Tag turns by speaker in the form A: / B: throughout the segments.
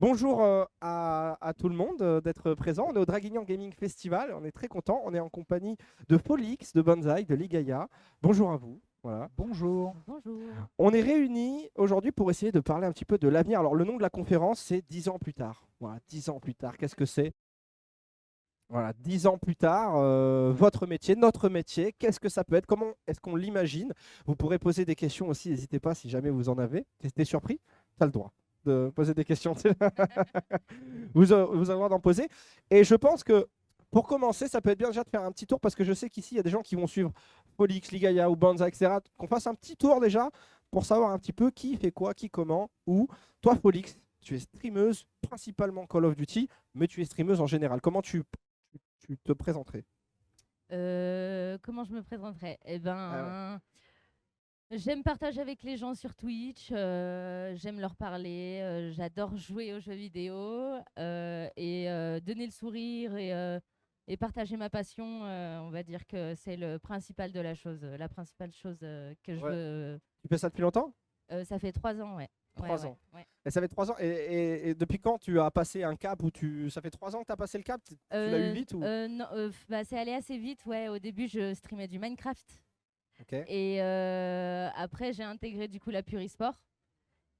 A: Bonjour à tout le monde d'être présent. On est au Draguignan Gaming Festival. On est très content. On est en compagnie de Polix, de Bonsaï, de Ligaya. Bonjour à vous. Voilà.
B: Bonjour.
C: Bonjour.
A: On est réunis aujourd'hui pour essayer de parler un petit peu de l'avenir. Alors, le nom de la conférence, c'est 10 ans plus tard. Voilà, 10 ans plus tard. Qu'est-ce que c'est? Voilà, 10 ans plus tard, votre métier, notre métier, qu'est-ce que ça peut être? Comment est-ce qu'on l'imagine? Vous pourrez poser des questions aussi, n'hésitez pas si jamais vous en avez. T'es surpris? Tu as le droit de poser des questions. Vous avez le droit d'en poser. Et je pense que pour commencer, ça peut être bien déjà de faire un petit tour parce que je sais qu'ici, il y a des gens qui vont suivre Polix, Ligaya ou Banza, etc. Qu'on fasse un petit tour déjà pour savoir un petit peu qui fait quoi, qui comment, où. Toi, Polix, tu es streameuse, principalement Call of Duty, mais tu es streameuse en général. Comment tu te présenterais?
C: Comment je me présenterais?
A: Ah ouais.
C: J'aime partager avec les gens sur Twitch, j'aime leur parler, j'adore jouer aux jeux vidéo et donner le sourire et partager ma passion. On va dire que c'est le principal de la principale chose que je
A: Ouais.
C: veux.
A: Tu fais ça depuis longtemps?
C: Ça fait 3 ans, ouais. Ouais,
A: 3 ans.
C: ouais.
A: Et ça fait 3 ans. Et depuis quand tu as passé un cap où tu. Ça fait 3 ans que tu as passé le cap? Tu l'as eu vite ou?
C: Non, c'est allé assez vite, ouais. Au début, je streamais du Minecraft.
A: Ok.
C: Et après, j'ai intégré du coup la Purisport.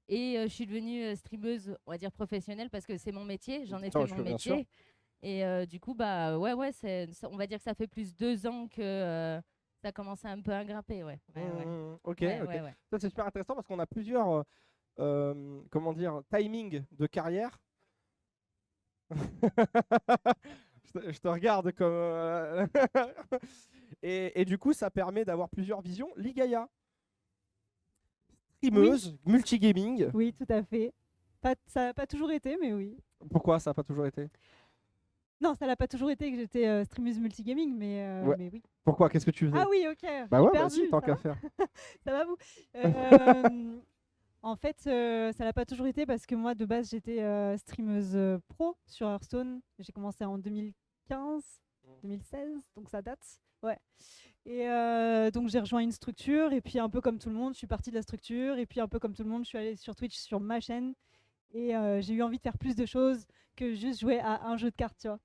C: Et je suis devenue streameuse, on va dire professionnelle, parce que c'est mon métier, j'en ai fait mon
A: Bien sûr.
C: métier. Et du coup, bah ouais, on va dire que ça fait plus 2 ans que ça a commencé un peu à grimper, ouais.
A: Ok,
C: Ouais,
A: ok.
C: ouais, ouais.
A: Ça, c'est super intéressant parce qu'on a plusieurs comment dire, timing de carrière. Je te regarde comme. Et du coup, ça permet d'avoir plusieurs visions. Ligaya,
B: Oui,
A: streameuse, multigaming.
B: oui, tout à fait. Ça n'a pas toujours été, mais oui.
A: Pourquoi ça n'a pas toujours été?
B: Non, ça n'a pas toujours été que j'étais streameuse multigaming,
A: Ouais.
B: mais oui.
A: Pourquoi? Qu'est-ce que tu faisais?
B: Ah oui, ok.
A: Bah
B: Je suis
A: ouais, vas-y,
B: perdue,
A: tant
B: ça
A: qu'à
B: va?
A: faire.
B: Ça va vous? En fait, ça n'a pas toujours été parce que moi, de base, j'étais streameuse pro sur Hearthstone. J'ai commencé en 2015, 2016, donc ça date. Ouais. Et donc j'ai rejoint une structure et puis un peu comme tout le monde, je suis partie de la structure et puis un peu comme tout le monde, je suis allée sur Twitch sur ma chaîne et j'ai eu envie de faire plus de choses que juste jouer à un jeu de cartes, tu vois.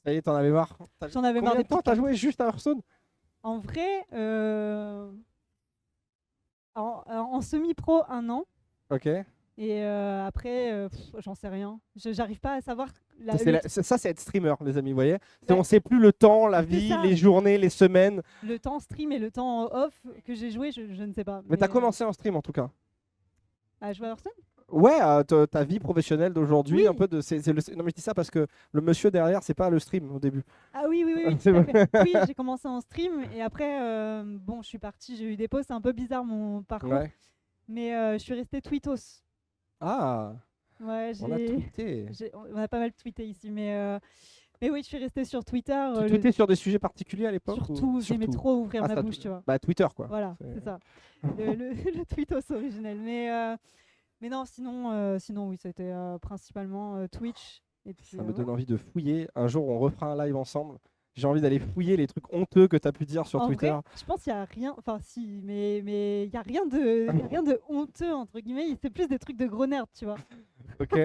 A: Ça y est, t'en avais marre.
B: J'en avais marre
A: Combien
B: des
A: de temps
B: petites
A: t'as
B: cartes.
A: joué juste à Hearthstone?
B: En vrai, en semi-pro, 1 an.
A: Ok.
B: Et après, j'en sais rien. J'arrive pas à savoir
A: Ça, c'est être streamer, les amis, vous voyez.
B: Ouais,
A: On sait plus le temps, la
B: c'est
A: vie,
B: ça.
A: les journées, les semaines.
B: Le temps stream et le temps off que j'ai joué, je ne sais pas.
A: Mais t'as
B: Mais
A: commencé en stream en tout cas.
B: à jouer à Hearthstone.
A: Ouais, ta vie professionnelle d'aujourd'hui,
B: Oui.
A: un peu de. Non, mais je dis ça parce que le monsieur derrière, c'est pas le stream au début.
B: Ah oui, oui, oui, oui,
A: C'est
B: tout à
A: vrai.
B: fait. Oui, j'ai commencé en stream et après, bon, je suis partie, j'ai eu des pauses, c'est un peu bizarre mon parcours,
A: Ouais.
B: mais je suis restée tweetos.
A: Ah,
B: Ouais,
A: on a tweeté.
B: on a pas mal tweeté ici, mais oui, je suis restée sur Twitter.
A: Tu tweetais sur des sujets particuliers à l'époque
B: Surtout, j'aimais trop ouvrir
A: Ah,
B: ma bouche, tu vois.
A: bah, Twitter, quoi.
B: Voilà, c'est ça. Le tweetos originel. Mais non, sinon oui, c'était principalement Twitch. Et puis,
A: Ça me donne
B: voilà.
A: envie de fouiller. Un jour, on refera un live ensemble. J'ai envie d'aller fouiller les trucs honteux que tu as pu dire sur
B: En
A: Twitter.
B: vrai, je pense qu'il n'y a rien, enfin si, mais il n'y a y a rien de honteux, entre guillemets, c'est plus des trucs de gros nerds, tu vois.
A: Ok.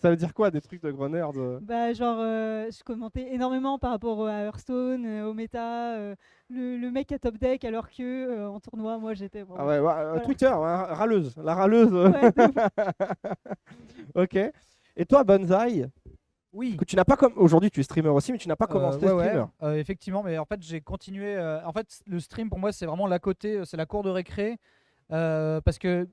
A: Ça veut dire quoi, des trucs de gros nerds
B: Bah genre, je commentais énormément par rapport à Hearthstone, au méta, le mec à top deck alors que en tournoi, moi j'étais
A: Ah
B: bon.
A: ouais,
B: Voilà.
A: Twitter, hein, râleuse. La râleuse.
B: Ouais, de ouf.
A: Ok. Et toi, Banzai,
D: Oui,
A: que tu n'as pas comme. Aujourd'hui, tu es streamer aussi, mais tu n'as pas commencé
D: ouais,
A: streamer.
D: effectivement, mais en fait j'ai continué. En fait, le stream pour moi c'est vraiment l'à côté, c'est la cour de récré, parce que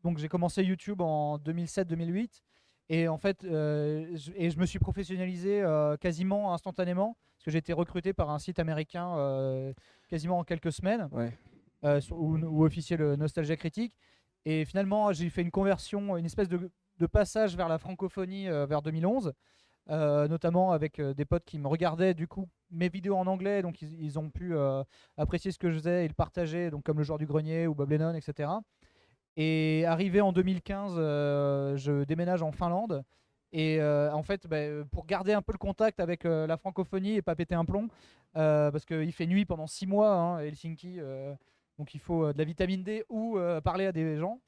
D: donc j'ai commencé YouTube en 2007-2008 et en fait je me suis professionnalisé quasiment instantanément parce que j'ai été recruté par un site américain quasiment en quelques semaines,
A: Ouais.
D: où officiait le Nostalgia Critique. Et finalement j'ai fait une conversion, une espèce de passage vers la francophonie vers 2011. Notamment avec des potes qui me regardaient du coup mes vidéos en anglais, donc ils ont pu apprécier ce que je faisais et le partager, donc comme le joueur du grenier ou Bob Lennon, etc. Et arrivé en 2015, je déménage en Finlande. Et en fait, pour garder un peu le contact avec la francophonie et pas péter un plomb, parce qu'il fait nuit pendant 6 mois, hein, à Helsinki, Donc il faut de la vitamine D ou parler à des gens.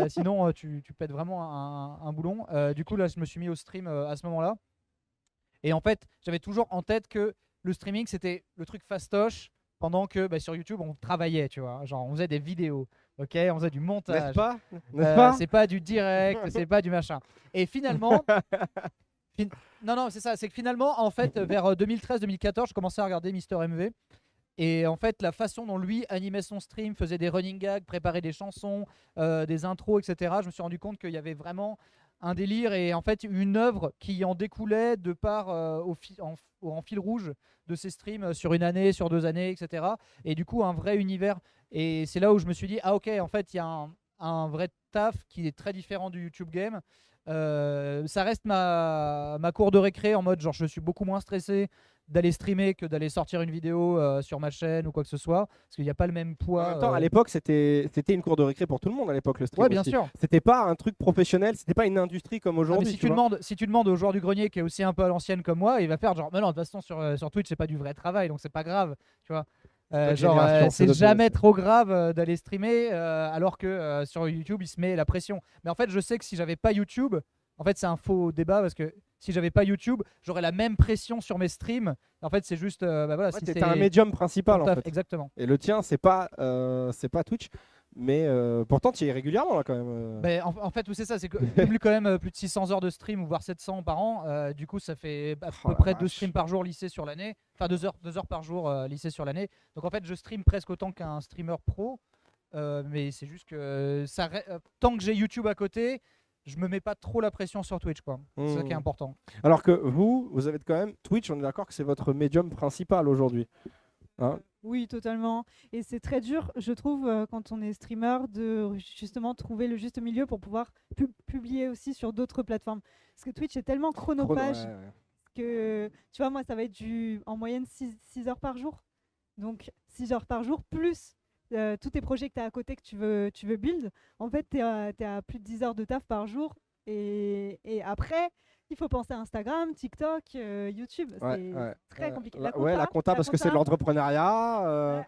D: Sinon, tu pètes vraiment un boulon. Du coup, là, je me suis mis au stream à ce moment-là. Et en fait, j'avais toujours en tête que le streaming, c'était le truc fastoche pendant que sur YouTube, on travaillait, tu vois. Genre, on faisait des vidéos, ok, on faisait du
A: N'est-ce
D: montage.
A: pas? N'est-ce pas?
D: C'est pas du direct, c'est pas du machin. Et finalement, non, c'est ça, c'est que finalement, en fait, vers 2013-2014, je commençais à regarder Mister MV. Et en fait, la façon dont lui animait son stream, faisait des running gags, préparait des chansons, des intros, etc., je me suis rendu compte qu'il y avait vraiment un délire et en fait une œuvre qui en découlait de par en fil rouge de ses streams sur une année, sur 2 années, etc. Et du coup, un vrai univers. Et c'est là où je me suis dit, ah ok, en fait, il y a un vrai taf qui est très différent du YouTube game. Ça reste ma cour de récré en mode genre je suis beaucoup moins stressé d'aller streamer que d'aller sortir une vidéo sur ma chaîne ou quoi que ce soit parce qu'il n'y a pas le même
A: En
D: poids.
A: même temps, à l'époque, c'était une cour de récré pour tout le monde à l'époque, le stream
D: Ouais, bien
A: aussi.
D: sûr.
A: C'était pas un truc professionnel, c'était pas une industrie comme
D: Ah, mais
A: aujourd'hui.
D: si
A: tu
D: tu
A: vois.
D: demandes au joueur du grenier qui est aussi un peu à l'ancienne comme moi, il va faire genre mais non, de toute façon sur Twitch c'est pas du vrai travail donc c'est pas grave, tu vois.
A: notre
D: Genre
A: génération, c'est
D: c'est
A: notre
D: jamais
A: génération.
D: trop grave d'aller streamer alors que sur YouTube il se met la pression. Mais en fait je sais que si j'avais pas YouTube, en fait c'est un faux débat parce que si j'avais pas YouTube, j'aurais la même pression sur mes streams. En fait c'est juste voilà,
A: Ouais,
D: si
A: t'étais
D: c'est
A: un médium principal
D: ton
A: en
D: taf,
A: fait.
D: exactement.
A: Et le tien, c'est pas Twitch, mais pourtant tu y es régulièrement là quand même.
D: Ben, en fait, oui, c'est ça, c'est que je publie quand même plus de 600 heures de stream ou voire 700 par an. Du coup, ça fait à
A: Oh
D: peu
A: la
D: près 2
A: vache.
D: streams par jour lissés sur l'année. Enfin, 2 heures par jour lissés sur l'année. Donc en fait, je stream presque autant qu'un streamer pro. Mais c'est juste que tant que j'ai YouTube à côté, je me mets pas trop la pression sur Twitch, quoi. C'est ça qui est
A: Hmm.
D: important.
A: Alors que vous avez quand même Twitch, on est d'accord que c'est votre médium principal aujourd'hui. Hein?
B: Oui, totalement. Et c'est très dur, je trouve, quand on est streamer, de justement trouver le juste milieu pour pouvoir publier aussi sur d'autres plateformes. Parce que Twitch est tellement chronophage
A: Ouais, ouais.
B: que, tu vois, moi, ça va être en moyenne 6 heures par jour. Donc, 6 heures par jour, plus tous tes projets que tu as à côté que tu veux build. En fait, tu es, à plus de 10 heures de taf par jour. Et après, il faut penser à Instagram, TikTok, YouTube.
A: Ouais,
B: C'est
A: ouais.
B: très compliqué. La
A: Ouais, la compta parce que c'est de
B: compta,
A: l'entrepreneuriat.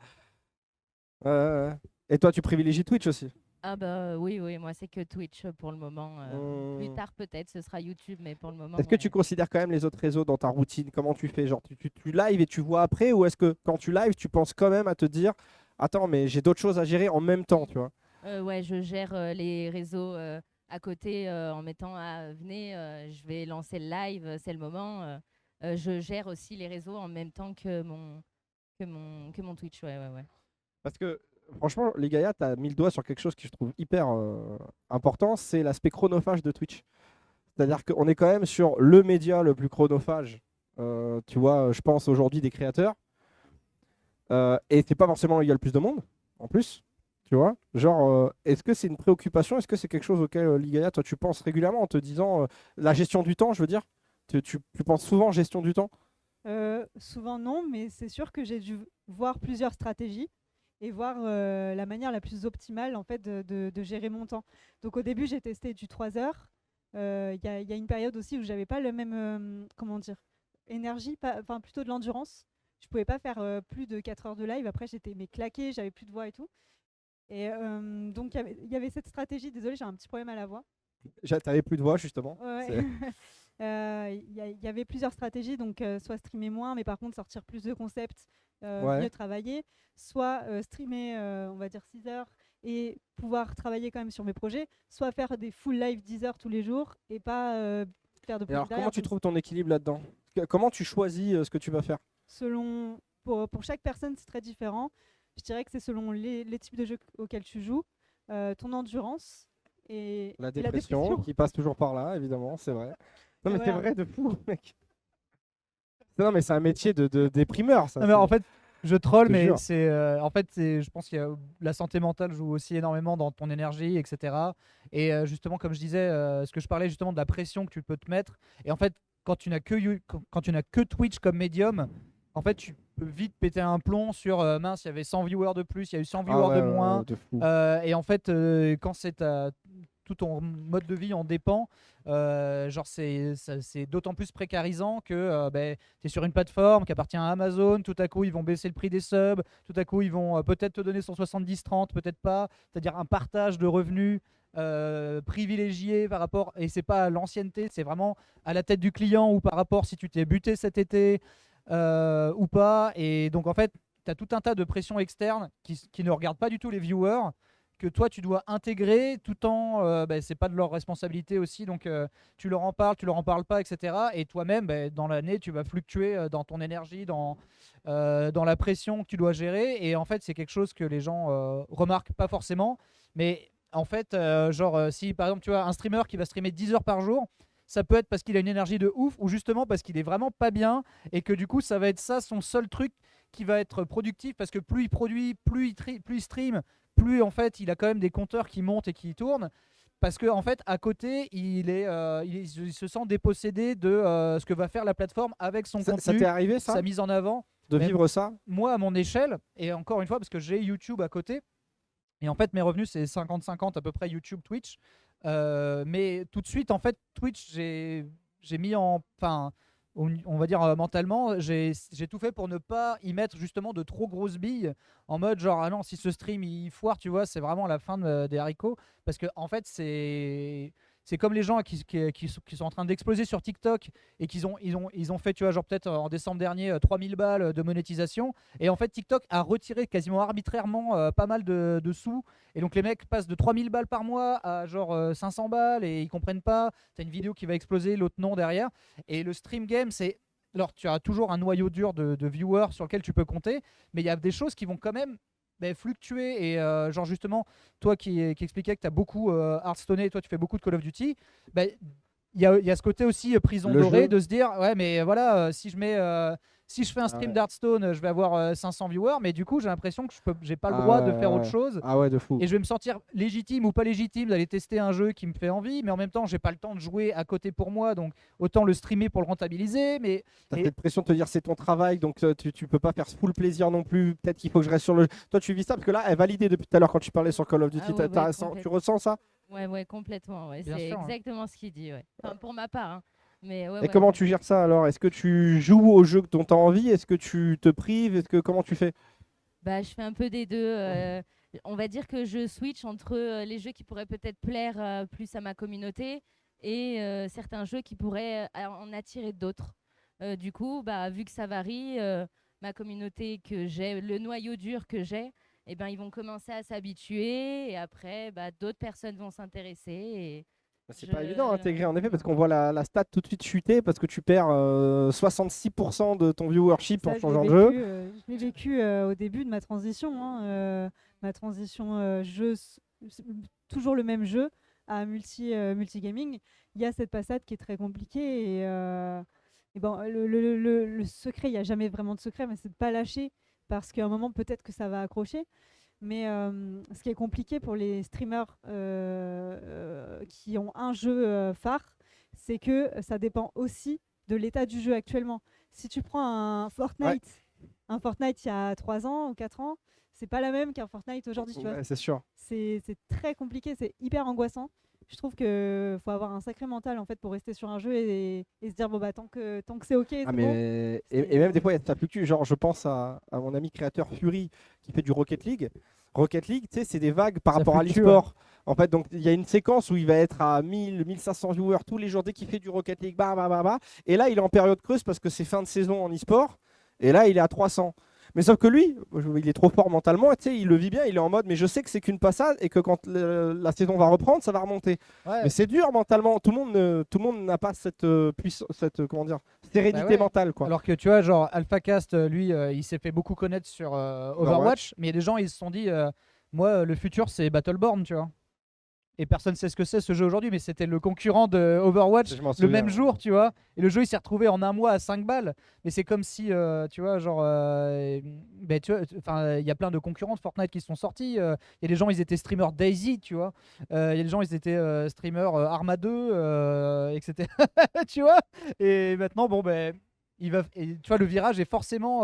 B: ouais.
A: Ouais. Et toi, tu privilégies Twitch aussi.
C: Ah bah oui, moi c'est que Twitch pour le moment. Plus
A: Hmm.
C: tard peut-être ce sera YouTube, mais pour le moment.
A: Est-ce que tu considères quand même les autres réseaux dans ta routine? Comment tu fais? Genre, tu live et tu vois après? Ou est-ce que quand tu live, tu penses quand même à te dire, attends, mais j'ai d'autres choses à gérer en même temps, tu vois?
C: Ouais, je gère les réseaux à côté en mettant venez, je vais lancer le live, c'est le moment. Je gère aussi les réseaux en même temps que mon Twitch. Ouais.
A: Parce que franchement, les Gaïa, tu as mis le doigt sur quelque chose que je trouve hyper important, c'est l'aspect chronophage de Twitch. C'est-à-dire qu'on est quand même sur le média le plus chronophage, tu vois, je pense aujourd'hui des créateurs. Et c'est pas forcément là où il y a le plus de monde, en plus. Tu vois, genre, est-ce que c'est une préoccupation? Est-ce que c'est quelque chose auquel, Ligaya, toi, tu penses régulièrement en te disant la gestion du temps, je veux dire? Tu penses souvent gestion du temps?
B: Souvent non, mais c'est sûr que j'ai dû voir plusieurs stratégies et voir la manière la plus optimale en fait de gérer mon temps. Donc au début j'ai testé du 3 heures. Il y a une période aussi où j'avais pas le même comment dire énergie, enfin plutôt de l'endurance. Je pouvais pas faire plus de 4 heures de live. Après j'étais claquée, j'avais plus de voix et tout. Et donc il y avait cette stratégie. Désolée, j'ai un petit problème à la voix.
A: T'avais plus de voix, justement.
B: Ouais. Il y avait plusieurs stratégies, donc soit streamer moins, mais par contre sortir plus de concepts,
A: Ouais.
B: mieux travailler, soit streamer, on va dire 6 heures et pouvoir travailler quand même sur mes projets, soit faire des full live 10 heures tous les jours et pas faire de
A: Et
B: projet
A: alors,
B: derrière.
A: comment tu
B: Donc,
A: trouves ton équilibre là-dedans? Comment tu choisis ce que tu vas faire?
B: pour chaque personne, c'est très différent. Je dirais que c'est selon les types de jeux auxquels tu joues, ton endurance et
A: La
B: et
A: dépression qui passe toujours par là, évidemment, c'est vrai. Non, mais
B: Et
A: c'est
B: voilà.
A: vrai de fou, mec. Non, mais c'est un métier de déprimeur, ça.
D: Non, mais en fait, je troll,
A: Je te
D: mais
A: jure.
D: je pense qu'il y a la santé mentale joue aussi énormément dans ton énergie, etc. Et justement, comme je disais, ce que je parlais justement de la pression que tu peux te mettre. Et en fait, quand tu n'as que Twitch comme médium, en fait, tu peux vite péter un plomb sur mince, il y avait 100 viewers de plus, il y a eu 100
A: Ah
D: viewers de
A: ouais,
D: moins.
A: de fou.
D: Et en fait, quand c'est tout ton mode de vie en dépend. Genre c'est d'autant plus précarisant que tu es sur une plateforme qui appartient à Amazon, tout à coup ils vont baisser le prix des subs, tout à coup ils vont peut-être te donner 170-30, peut-être pas, c'est-à-dire un partage de revenus privilégié par rapport, et c'est pas à l'ancienneté, c'est vraiment à la tête du client ou par rapport si tu t'es buté cet été ou pas. Et donc en fait tu as tout un tas de pressions externes qui ne regardent pas du tout les viewers, que toi tu dois intégrer tout en c'est pas de leur responsabilité aussi, donc tu leur en parles, tu leur en parles pas, etc. Et toi-même dans l'année tu vas fluctuer dans ton énergie, dans la pression que tu dois gérer. Et en fait c'est quelque chose que les gens remarquent pas forcément, mais en fait si par exemple tu as un streamer qui va streamer 10 heures par jour, ça peut être parce qu'il a une énergie de ouf, ou justement parce qu'il est vraiment pas bien, et que du coup ça va être ça son seul truc qui va être productif, parce que plus il produit, plus il stream, plus en fait il a quand même des compteurs qui montent et qui tournent, parce que en fait à côté il se sent dépossédé de ce que va faire la plateforme avec son
A: Ça
D: contenu,
A: t'est arrivé ça,
D: sa mise en avant.
A: de
D: Même
A: vivre ça?
D: moi à mon échelle, et encore une fois parce que j'ai YouTube à côté, et en fait mes revenus c'est 50-50 à peu près, YouTube, Twitch. Mais tout de suite en fait Twitch j'ai mis en, enfin on va dire mentalement, j'ai tout fait pour ne pas y mettre justement de trop grosses billes, en mode genre ah non, si ce stream il foire, tu vois, c'est vraiment la fin des haricots. Parce que en fait c'est comme les gens qui sont en train d'exploser sur TikTok, et ils ont fait, tu vois, genre peut-être en décembre dernier 3000 balles de monétisation, et en fait TikTok a retiré quasiment arbitrairement pas mal de sous, et donc les mecs passent de 3000 balles par mois à genre 500 balles, et ils comprennent pas. T'as une vidéo qui va exploser, l'autre non derrière. Et le stream game, c'est. Alors, tu as toujours un noyau dur de viewers sur lequel tu peux compter, mais il y a des choses qui vont quand même fluctuer. Et genre, justement, toi qui expliquais que tu as beaucoup Hearthstone, et toi tu fais beaucoup de Call of Duty, bah, il y a ce côté aussi prison
A: Le
D: dorée,
A: jeu.
D: de se dire ouais, mais voilà, si je fais un stream
A: ouais.
D: d'Hearthstone, je vais avoir 500 viewers, mais du coup, j'ai l'impression que j'ai pas le
A: Ah
D: droit
A: ouais,
D: de faire autre
A: ouais.
D: chose.
A: Ah ouais, de fou.
D: Et je vais me sentir légitime ou pas légitime d'aller tester un jeu qui me fait envie, mais en même temps, j'ai pas le temps de jouer à côté pour moi, donc autant le streamer pour le rentabiliser. Mais
A: T'as
D: et-
A: cette pression de te dire c'est ton travail, donc tu peux pas faire full plaisir non plus. Peut-être qu'il faut que je reste sur le. Toi, tu vis ça parce que là, elle validait depuis tout à l'heure quand tu parlais sur Call of Duty.
C: Ah ouais, ouais,
A: Tu
C: complètement.
A: ressens ça?
C: Ouais, complètement. Ouais.
D: Bien
C: C'est
D: sûr, hein.
C: exactement ce qu'il dit. Ouais. Enfin, pour ma part. Hein. Mais
A: Et comment tu gères ça alors? Est-ce que tu joues au jeu dont tu as envie? Est-ce que tu te prives? Comment tu fais?
C: Bah, je fais un peu des deux. On va dire que je switch entre les jeux qui pourraient peut-être plaire plus à ma communauté, et certains jeux qui pourraient en attirer d'autres. Du coup, bah, vu que ça varie, ma communauté que j'ai, le noyau dur que j'ai, eh ben, ils vont commencer à s'habituer, et après, bah, d'autres personnes vont s'intéresser. Et
A: C'est
C: je-
A: pas évident à intégrer en effet parce
C: non.
A: qu'on voit la stat tout de suite chuter parce que tu perds 66% de ton viewership en
B: Ça,
A: changeant de jeu.
B: je l'ai vécu au début de ma transition. Hein, ma transition toujours le même jeu à multigaming. Il y a cette passade qui est très compliquée. Et bon, le secret, il n'y a jamais vraiment de secret, mais c'est de ne pas lâcher, parce qu'à un moment, peut-être que ça va accrocher. Mais ce qui est compliqué pour les streamers qui ont un jeu phare, c'est que ça dépend aussi de l'état du jeu actuellement. Si tu prends un Fortnite il y a 3 ans ou 4 ans, c'est pas la même qu'un Fortnite aujourd'hui. Tu vois.
A: Ouais, c'est sûr.
B: C'est très compliqué, c'est hyper angoissant. Je trouve qu'il faut avoir un sacré mental en fait pour rester sur un jeu et se dire bon bah tant que c'est ok, c'est
A: Ah,
B: bon.
A: mais... et même des fois, ça fluctue. Genre, je pense à mon ami créateur Fury qui fait du Rocket League. Rocket League, tu sais, c'est des vagues par
D: Ça
A: rapport à
D: fluctue,
A: l'e-sport. En fait, donc il y a une séquence où il va être à 1000, 1500 viewers tous les jours dès qu'il fait du Rocket League. Bah, bah, bah, bah. Et là, il est en période creuse parce que c'est fin de saison en e-sport. Et là, il est à 300. Mais sauf que lui, il est trop fort mentalement, et tu sais, il le vit bien, il est en mode, mais je sais que c'est qu'une passade et que quand la saison va reprendre, ça va remonter.
D: ouais,
A: Mais c'est dur mentalement, tout le monde n'a pas cette puissance, cette comment dire, sérénité
D: Bah ouais.
A: mentale quoi.
D: Alors que tu vois, genre AlphaCast, lui, il s'est fait beaucoup connaître sur Overwatch, mais il y a des gens, ils se sont dit, moi, le futur, c'est Battleborn, tu vois. Et personne ne sait ce que c'est ce jeu aujourd'hui, mais c'était le concurrent de Overwatch
A: Je m'en
D: le
A: souviens,
D: même
A: ouais.
D: jour, tu vois. Et le jeu, il s'est retrouvé en un mois à 5 balles. Mais c'est comme si, tu vois, genre, tu vois, enfin, il y a plein de concurrents de Fortnite qui sont sortis. Il y a des gens, ils étaient streamers Daisy, tu vois. Il y a des gens, ils étaient streamers Arma 2, etc. Tu vois. Et maintenant, bon, tu vois, le virage est forcément.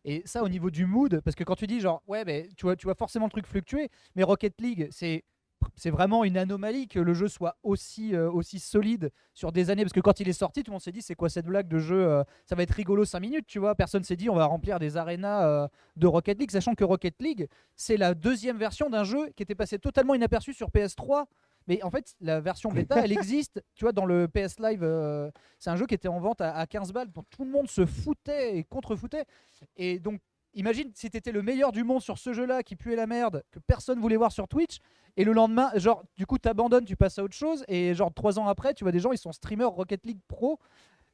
D: Et ça, au niveau du mood, parce que quand tu dis, genre, ouais, tu vois forcément le truc fluctuer, mais Rocket League, c'est c'est vraiment une anomalie que le jeu soit aussi solide sur des années. Parce que quand il est sorti, tout le monde s'est dit c'est quoi cette blague de jeu ça va être rigolo 5 minutes, tu vois. Personne s'est dit on va remplir des arénas de Rocket League, sachant que Rocket League, c'est la deuxième version d'un jeu qui était passé totalement inaperçu sur PS3. Mais en fait, la version bêta, elle existe, tu vois, dans le PS Live. C'est un jeu qui était en vente à 15 balles, dont tout le monde se foutait et contre-foutait. Et donc, imagine si t'étais le meilleur du monde sur ce jeu-là, qui puait la merde, que personne voulait voir sur Twitch, et le lendemain, genre, du coup, t'abandonnes, tu passes à autre chose, et genre 3 ans après, tu vois des gens, ils sont streamers Rocket League Pro.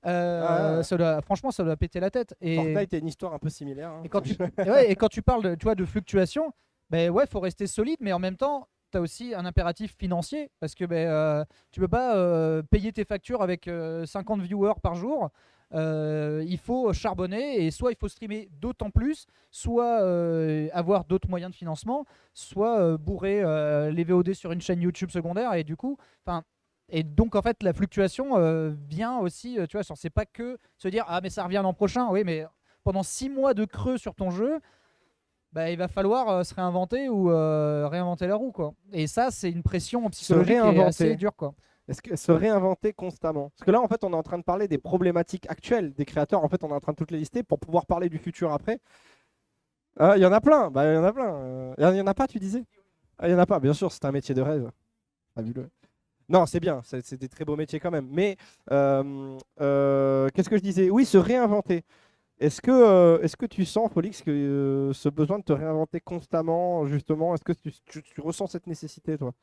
D: Franchement, ça doit péter la tête. Et
A: Fortnite est une histoire un peu similaire. Hein.
D: et quand tu parles tu vois, de fluctuation, ben ouais, faut rester solide, mais en même temps, tu as aussi un impératif financier parce que tu peux pas payer tes factures avec 50 viewers par jour. Il faut charbonner et soit il faut streamer d'autant plus, soit avoir d'autres moyens de financement, soit bourrer les VOD sur une chaîne YouTube secondaire et du coup, enfin. Et donc en fait la fluctuation vient aussi, tu vois, c'est pas que se dire ah mais ça revient l'an prochain, oui mais pendant 6 mois de creux sur ton jeu, bah, il va falloir se réinventer ou réinventer la roue quoi. Et ça c'est une pression psychologique qui est assez dure quoi.
A: Est-ce que se réinventer constamment? Parce que là en fait on est en train de parler des problématiques actuelles des créateurs, en fait on est en train de toutes les lister pour pouvoir parler du futur après. Il y en a plein, il y en a plein. Il y en a pas tu disais? Il y en a pas, bien sûr c'est un métier de rêve. Fabuleux. Non, c'est bien, c'est des très beaux métiers quand même. Mais qu'est-ce que je disais? Oui, se réinventer. Est-ce que tu sens, Folix, que ce besoin de te réinventer constamment, justement, est-ce que tu ressens cette nécessité, toi?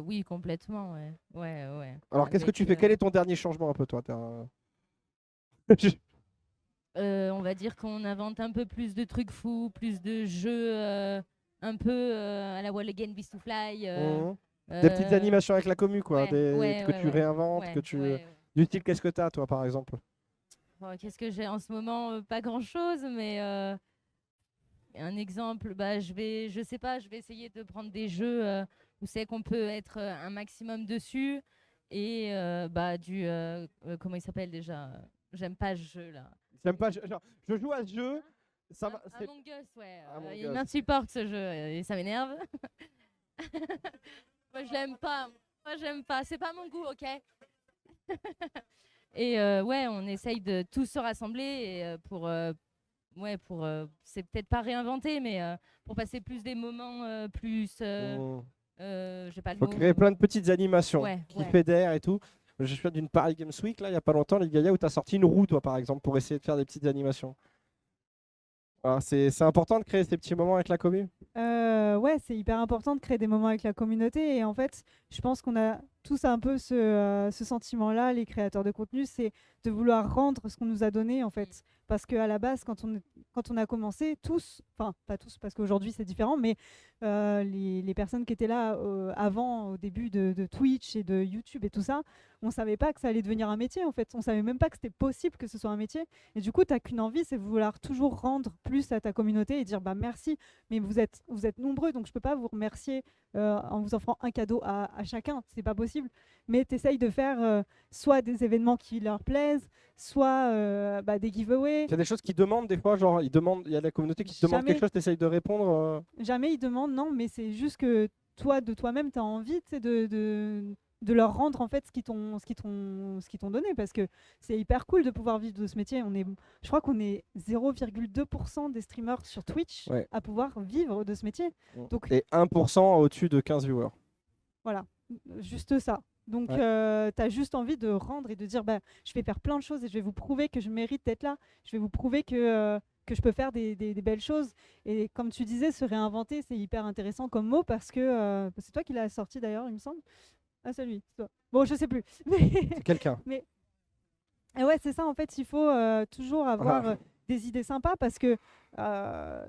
C: Oui, complètement, ouais. Ouais.
A: Alors, qu'est-ce que tu fais? Quel est ton dernier changement un peu, toi?
C: On va dire qu'on invente un peu plus de trucs fous, plus de jeux un peu à la Wall Again, Beast to Fly.
A: Des petites animations avec la commu, quoi, que tu réinventes,
C: ouais.
A: Du style, qu'est-ce que tu as, toi, par exemple?
C: Qu'est-ce que j'ai en ce moment? Pas grand-chose, mais un exemple, je sais pas, je vais essayer de prendre des jeux où c'est qu'on peut être un maximum dessus et comment il s'appelle déjà? J'aime pas ce jeu là.
A: J'aime pas, genre, je joue à ce jeu, ça va.
C: Among Us, ouais.
A: Among
C: Il
A: Us.
C: m'insupporte ce jeu et ça m'énerve. Moi je l'aime pas. Moi j'aime pas. C'est pas mon goût, ok. Et on essaye de tous se rassembler et c'est peut-être pas réinventer, mais pour passer plus des moments plus. J'ai pas le
A: Faut
C: mot.
A: créer plein de petites animations qui
C: ouais.
A: fédèrent et tout. Je suis d'une Paris Games Week, là, il y a pas longtemps, les Gaïa, où tu as sorti une roue, toi, par exemple, pour essayer de faire des petites animations. Voilà, c'est important de créer ces petits moments avec la commune.
B: Ouais, c'est hyper important de créer des moments avec la communauté. Et en fait, je pense qu'on a tous un peu ce sentiment-là, les créateurs de contenu, c'est de vouloir rendre ce qu'on nous a donné, en fait. Parce qu'à la base, quand on a commencé, tous, enfin pas tous, parce qu'aujourd'hui c'est différent, mais les personnes qui étaient là avant, au début de Twitch et de YouTube et tout ça, on savait pas que ça allait devenir un métier, en fait. On savait même pas que c'était possible que ce soit un métier. Et du coup, tu n'as qu'une envie, c'est vouloir toujours rendre plus à ta communauté et dire bah merci, mais vous êtes nombreux, donc je peux pas vous remercier en vous offrant un cadeau à chacun, c'est pas possible. Mais tu essayes de faire soit des événements qui leur plaisent, soit des giveaways.
A: Il y a des choses qui demandent des fois, genre il y a la communauté qui te demande quelque chose, tu essayes de répondre.
B: Jamais ils demandent, non, mais c'est juste que toi, de toi-même, tu as envie de leur rendre en fait ce qu'ils t'ont donné, parce que c'est hyper cool de pouvoir vivre de ce métier. Je crois qu'on est 0,2% des streamers sur Twitch à pouvoir vivre de ce métier. Donc,
A: et 1% au-dessus de 15 viewers.
B: Voilà, juste ça. Donc, tu as juste envie de rendre et de dire je vais faire plein de choses et je vais vous prouver que je mérite d'être là. Je vais vous prouver que je peux faire des belles choses. Et comme tu disais, se réinventer, c'est hyper intéressant comme mot parce que c'est toi qui l'as sorti d'ailleurs, il me semble. Ah, c'est lui, c'est toi. Bon, je sais plus.
A: C'est quelqu'un.
B: Mais ouais, c'est ça, en fait, il faut toujours avoir des idées sympas parce que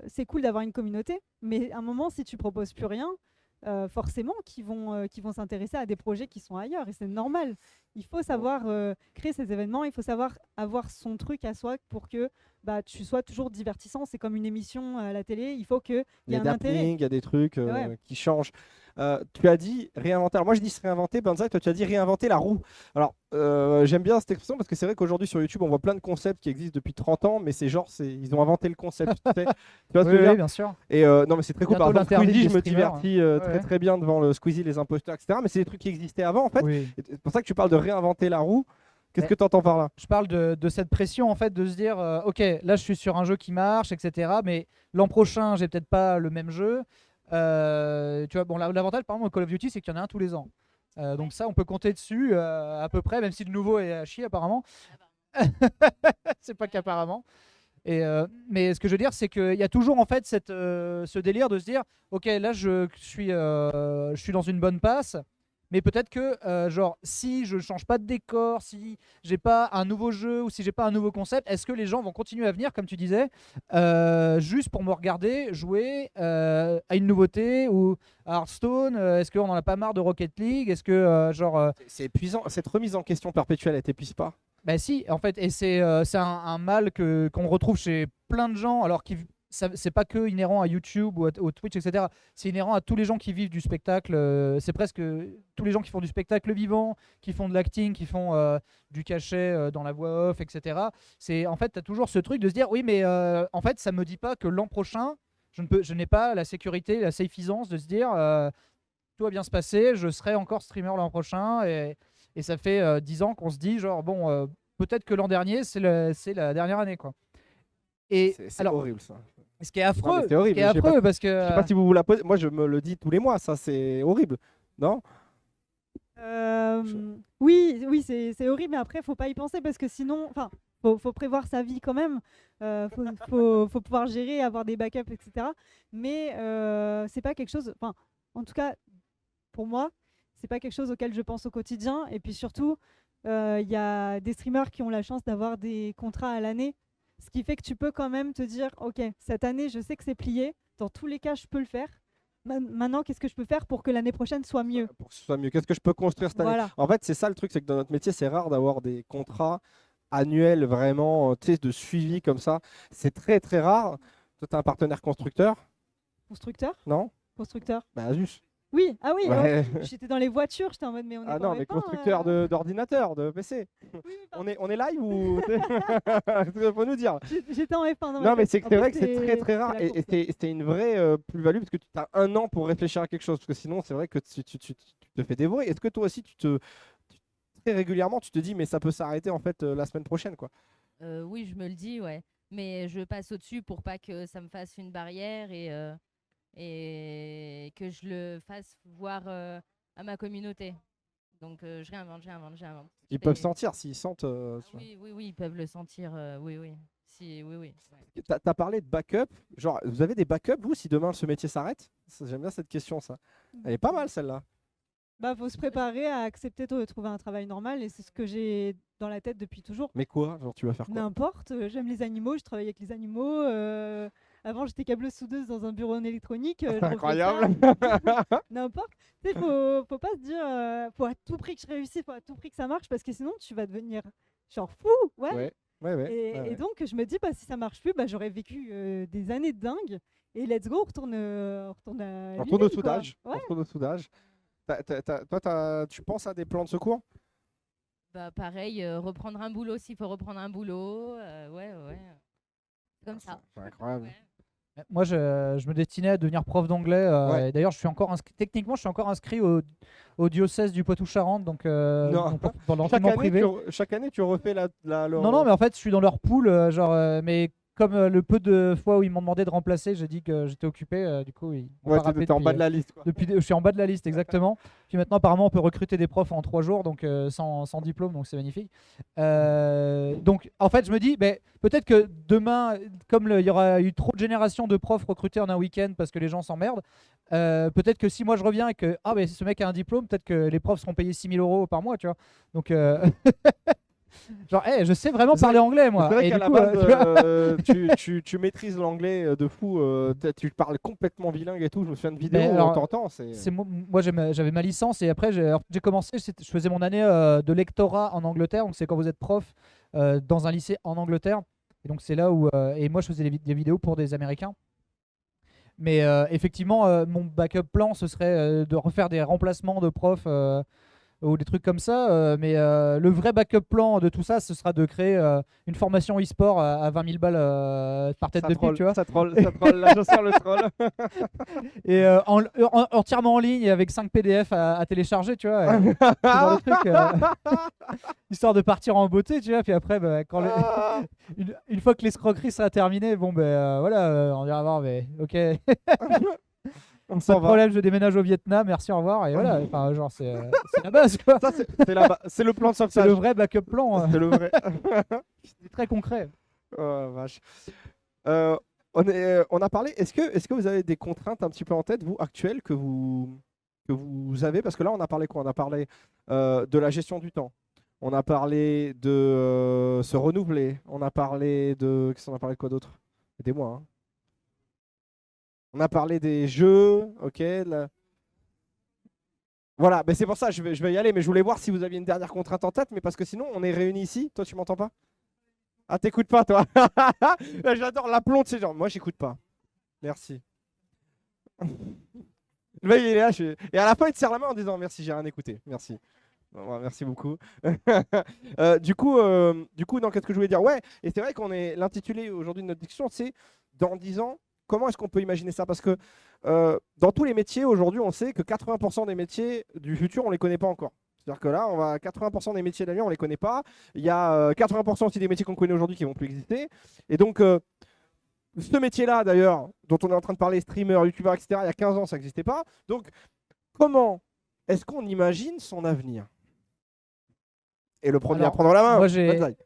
B: c'est cool d'avoir une communauté, mais à un moment, si tu proposes plus rien, forcément qu'ils vont s'intéresser à des projets qui sont ailleurs et c'est normal. Il faut savoir créer ces événements, il faut savoir avoir son truc à soi pour que tu sois toujours divertissant. C'est comme une émission à la télé, il faut qu'il y ait un intérêt.
A: Il y a des trucs qui changent. Tu as dit réinventer. Alors moi je dis se réinventer, Banzai, toi tu as dit réinventer la roue. Alors j'aime bien cette expression parce que c'est vrai qu'aujourd'hui sur YouTube on voit plein de concepts qui existent depuis 30 ans, mais c'est genre ils ont inventé le concept. Tu sais. Tu vois ce que je veux dire
D: bien sûr.
A: Et non mais c'est très cool. Par
D: Bientôt
A: exemple,
D: l'interdit
A: Squeezie,
D: des
A: je me
D: streamers.
A: divertis très
D: Ouais.
A: très bien devant le Squeezie, les imposteurs, etc. Mais c'est des trucs qui existaient avant en fait.
D: Oui.
A: Et c'est pour ça que tu parles de réinventer la roue. Qu'est-ce
D: Mais-
A: que tu entends par là?
D: Je parle de cette pression en fait de se dire ok là je suis sur un jeu qui marche etc mais l'an prochain j'ai peut-être pas le même jeu. Tu vois bon l'avantage par exemple au Call of Duty c'est qu'il y en a un tous les ans. Donc ça on peut compter dessus à peu près même si le nouveau est à chier apparemment. C'est pas qu'apparemment. Mais ce que je veux dire, c'est qu'il y a toujours en fait ce délire de se dire, ok, là je suis dans une bonne passe, mais peut-être que genre si je change pas de décor, si j'ai pas un nouveau jeu ou si j'ai pas un nouveau concept, est-ce que les gens vont continuer à venir, comme tu disais, juste pour me regarder jouer à une nouveauté ou à Hearthstone est-ce qu'on en a pas marre de Rocket League? Est-ce que
A: C'est épuisant. Cette remise en question perpétuelle, elle t'épuise pas?
D: bah si, en fait, et c'est un mal qu'on retrouve chez plein de gens, alors c'est pas que inhérent à YouTube ou au Twitch, etc. C'est inhérent à tous les gens qui vivent du spectacle. C'est presque tous les gens qui font du spectacle vivant, qui font de l'acting, qui font du cachet dans la voix off, etc. En fait, tu as toujours ce truc de se dire, oui, mais en fait, ça me dit pas que l'an prochain, je n'ai pas la sécurité, la safeisance de se dire, tout va bien se passer, je serai encore streamer l'an prochain. Et ça fait 10 ans qu'on se dit, genre, bon, peut-être que l'an dernier, c'est la dernière année, quoi. Et
A: C'est
D: alors,
A: horrible ça.
D: ce qui est affreux,
A: c'est horrible,
D: ce qui est
A: je sais pas
D: affreux parce
A: Je sais
D: que.
A: pas si vous vous la posez. Moi, je me le dis tous les mois, ça, c'est horrible. Non?
B: Oui, oui, c'est horrible, mais après, faut pas y penser parce que sinon, enfin, faut prévoir sa vie quand même. Faut pouvoir gérer, avoir des backups, etc. Mais c'est pas quelque chose. Enfin, en tout cas, pour moi, c'est pas quelque chose auquel je pense au quotidien. Et puis surtout, il y a des streamers qui ont la chance d'avoir des contrats à l'année, ce qui fait que tu peux quand même te dire, ok, cette année, je sais que c'est plié. Dans tous les cas, je peux le faire. Maintenant, qu'est-ce que je peux faire pour que l'année prochaine soit mieux?
A: Pour que ce soit mieux. Qu'est-ce que je peux construire cette année?
B: Voilà.
A: En fait, c'est ça le truc, c'est que dans notre métier, c'est rare d'avoir des contrats annuels vraiment, tu sais, de suivi comme ça. C'est très très rare. Toi, tu as un partenaire constructeur,
B: Constructeur?
A: non?
B: Constructeur?
A: Bah, Asus.
B: Oui, ah oui,
A: Ouais.
B: j'étais dans les voitures, j'étais en mode, mais on est
A: Ah
B: pas en
A: non, mais
B: F1,
A: constructeur d'ordinateur, de PC.
B: Oui, pardon.
A: On est live ou faut nous dire.
B: J'étais en F1 dans ma
A: Non, mais
B: tête.
A: c'est
B: En
A: c'est
B: plus,
A: vrai que c'est très très rare
B: la
A: et
B: course.
A: c'est une vraie plus-value parce que tu as un an pour réfléchir à quelque chose parce que sinon c'est vrai que tu te fais dévorer. Est-ce que toi aussi très régulièrement tu te dis mais ça peut s'arrêter en fait la semaine prochaine quoi?
C: Oui, je me le dis, ouais. Mais je passe au-dessus pour pas que ça me fasse une barrière et que je le fasse voir à ma communauté. Donc je réinvente.
A: Ils peuvent sentir s'ils sentent.
C: Oui, ils peuvent le sentir. Oui. Oui.
A: T'as parlé de backup. Genre, vous avez des backups vous si demain ce métier s'arrête? J'aime bien cette question ça. Elle est pas mal celle-là.
B: Bah, faut se préparer à accepter de trouver un travail normal et c'est ce que j'ai dans la tête depuis toujours.
A: Mais quoi? Genre tu vas faire quoi?
B: N'importe, j'aime les animaux, je travaille avec les animaux. Avant, j'étais câbleuse soudeuse dans un bureau en électronique. Je refais ça.
A: Incroyable.
B: N'importe. Tu sais, faut pas se dire, faut à tout prix que je réussisse, faut à tout prix que ça marche parce que sinon, tu vas devenir genre fou. Ouais.
A: Ouais.
B: Et donc, je me dis, bah, si ça marche plus, bah, j'aurais vécu des années de dingue. Et let's go, on retourne à
A: On retourne au
B: l'usine, quoi.
A: soudage. On
B: Ouais.
A: retourne au soudage. Toi, tu penses à des plans de secours?
C: Bah pareil, reprendre un boulot s'il faut reprendre un boulot. Ouais. Comme ça.
A: C'est incroyable.
C: Ouais.
D: Moi, je me destinais à devenir prof d'anglais.
A: Ouais.
D: Et d'ailleurs, je suis encore techniquement, je suis encore inscrit au diocèse du Poitou-Charentes, donc
A: Non.
D: dans l'enseignement privé.
A: Chaque année, tu refais
D: Non, mais en fait, je suis dans leur pool, mais comme le peu de fois où ils m'ont demandé de remplacer, j'ai dit que j'étais occupé. Du coup, ils m'ont
A: Ouais,
D: pas rappelé
A: t'es en
D: depuis,
A: bas de la liste. Quoi.
D: je suis en bas de la liste, exactement. Puis maintenant, apparemment, on peut recruter des profs en 3 jours, donc sans diplôme, donc c'est magnifique. Donc, en fait, je me dis, peut-être que demain, comme il y aura eu trop de générations de profs recrutés en un week-end parce que les gens s'emmerdent, peut-être que si moi je reviens et que ce mec a un diplôme, peut-être que les profs seront payés 6 000 € par mois, tu vois. Donc, genre, je sais vraiment parler anglais, moi.
A: C'est vrai
D: Et
A: qu'à
D: du
A: la
D: coup,
A: base, tu maîtrises l'anglais de fou. Tu parles complètement bilingue et tout. Je me souviens de vidéos où
D: alors,
A: on t'entend.
D: moi j'avais ma licence et après j'ai commencé, je faisais mon année de lectorat en Angleterre, donc c'est quand vous êtes prof dans un lycée en Angleterre. Et donc c'est là où et moi je faisais des vidéos pour des Américains. Mais effectivement, mon backup plan, ce serait de refaire des remplacements de profs ou des trucs comme ça. Mais le vrai backup plan de tout ça, ce sera de créer une formation e-sport à 20 000 balles par tête
A: Ça
D: de pipe,
A: troll,
D: tu vois.
A: ça troll, ça troll. Là, je sens le troll.
D: Et entièrement en ligne avec 5 PDF à télécharger, tu vois. Ce genre de truc, histoire de partir en beauté, tu vois. Puis après, bah, une fois que l'escroquerie sera terminée, bon, ben voilà, on dira voir, mais ok.
A: On
D: Pas
A: s'en
D: de
A: va.
D: problème, je déménage au Vietnam, merci, au revoir. Et voilà, enfin, genre, c'est la base, quoi.
A: Ça, c'est là-bas. C'est le plan de
D: C'est
A: sauvetage.
D: le vrai backup plan.
A: C'est le vrai.
D: C'est très concret.
A: Oh, vache. On a parlé. Est-ce que vous avez des contraintes un petit peu en tête, vous, actuelles, que vous avez? Parce que là, on a parlé quoi? On a parlé de la gestion du temps. On a parlé de se renouveler. On a parlé de. Qu'est-ce qu'on a parlé de quoi d'autre? Aidez-moi, hein. On a parlé des jeux, ok. Voilà, mais c'est pour ça, je vais y aller, mais je voulais voir si vous aviez une dernière contrainte en tête, mais parce que sinon, on est réunis ici. Toi, tu m'entends pas? Ah, t'écoutes pas, toi? J'adore l'aplomb de ces gens. Moi, j'écoute pas. Merci. Le mec, il est là. Et à la fin, il te serre la main en disant merci, j'ai rien écouté. Merci. Bon, merci beaucoup. Du coup, non, qu'est-ce que je voulais dire? Ouais, et c'est vrai qu'on est l'intitulé aujourd'hui de notre discussion, c'est dans 10 ans, comment est-ce qu'on peut imaginer ça? Parce que dans tous les métiers, aujourd'hui, on sait que 80% des métiers du futur, on ne les connaît pas encore. C'est-à-dire que là, 80% des métiers d'avenir, on ne les connaît pas. Il y a 80% aussi des métiers qu'on connaît aujourd'hui qui ne vont plus exister. Et donc, ce métier-là, d'ailleurs, dont on est en train de parler, streamer, youtubeur, etc., il y a 15 ans, ça n'existait pas. Donc, comment est-ce qu'on imagine son avenir? Et le premier à
D: Alors,
A: prendre la main,
D: moi,
A: Banzai.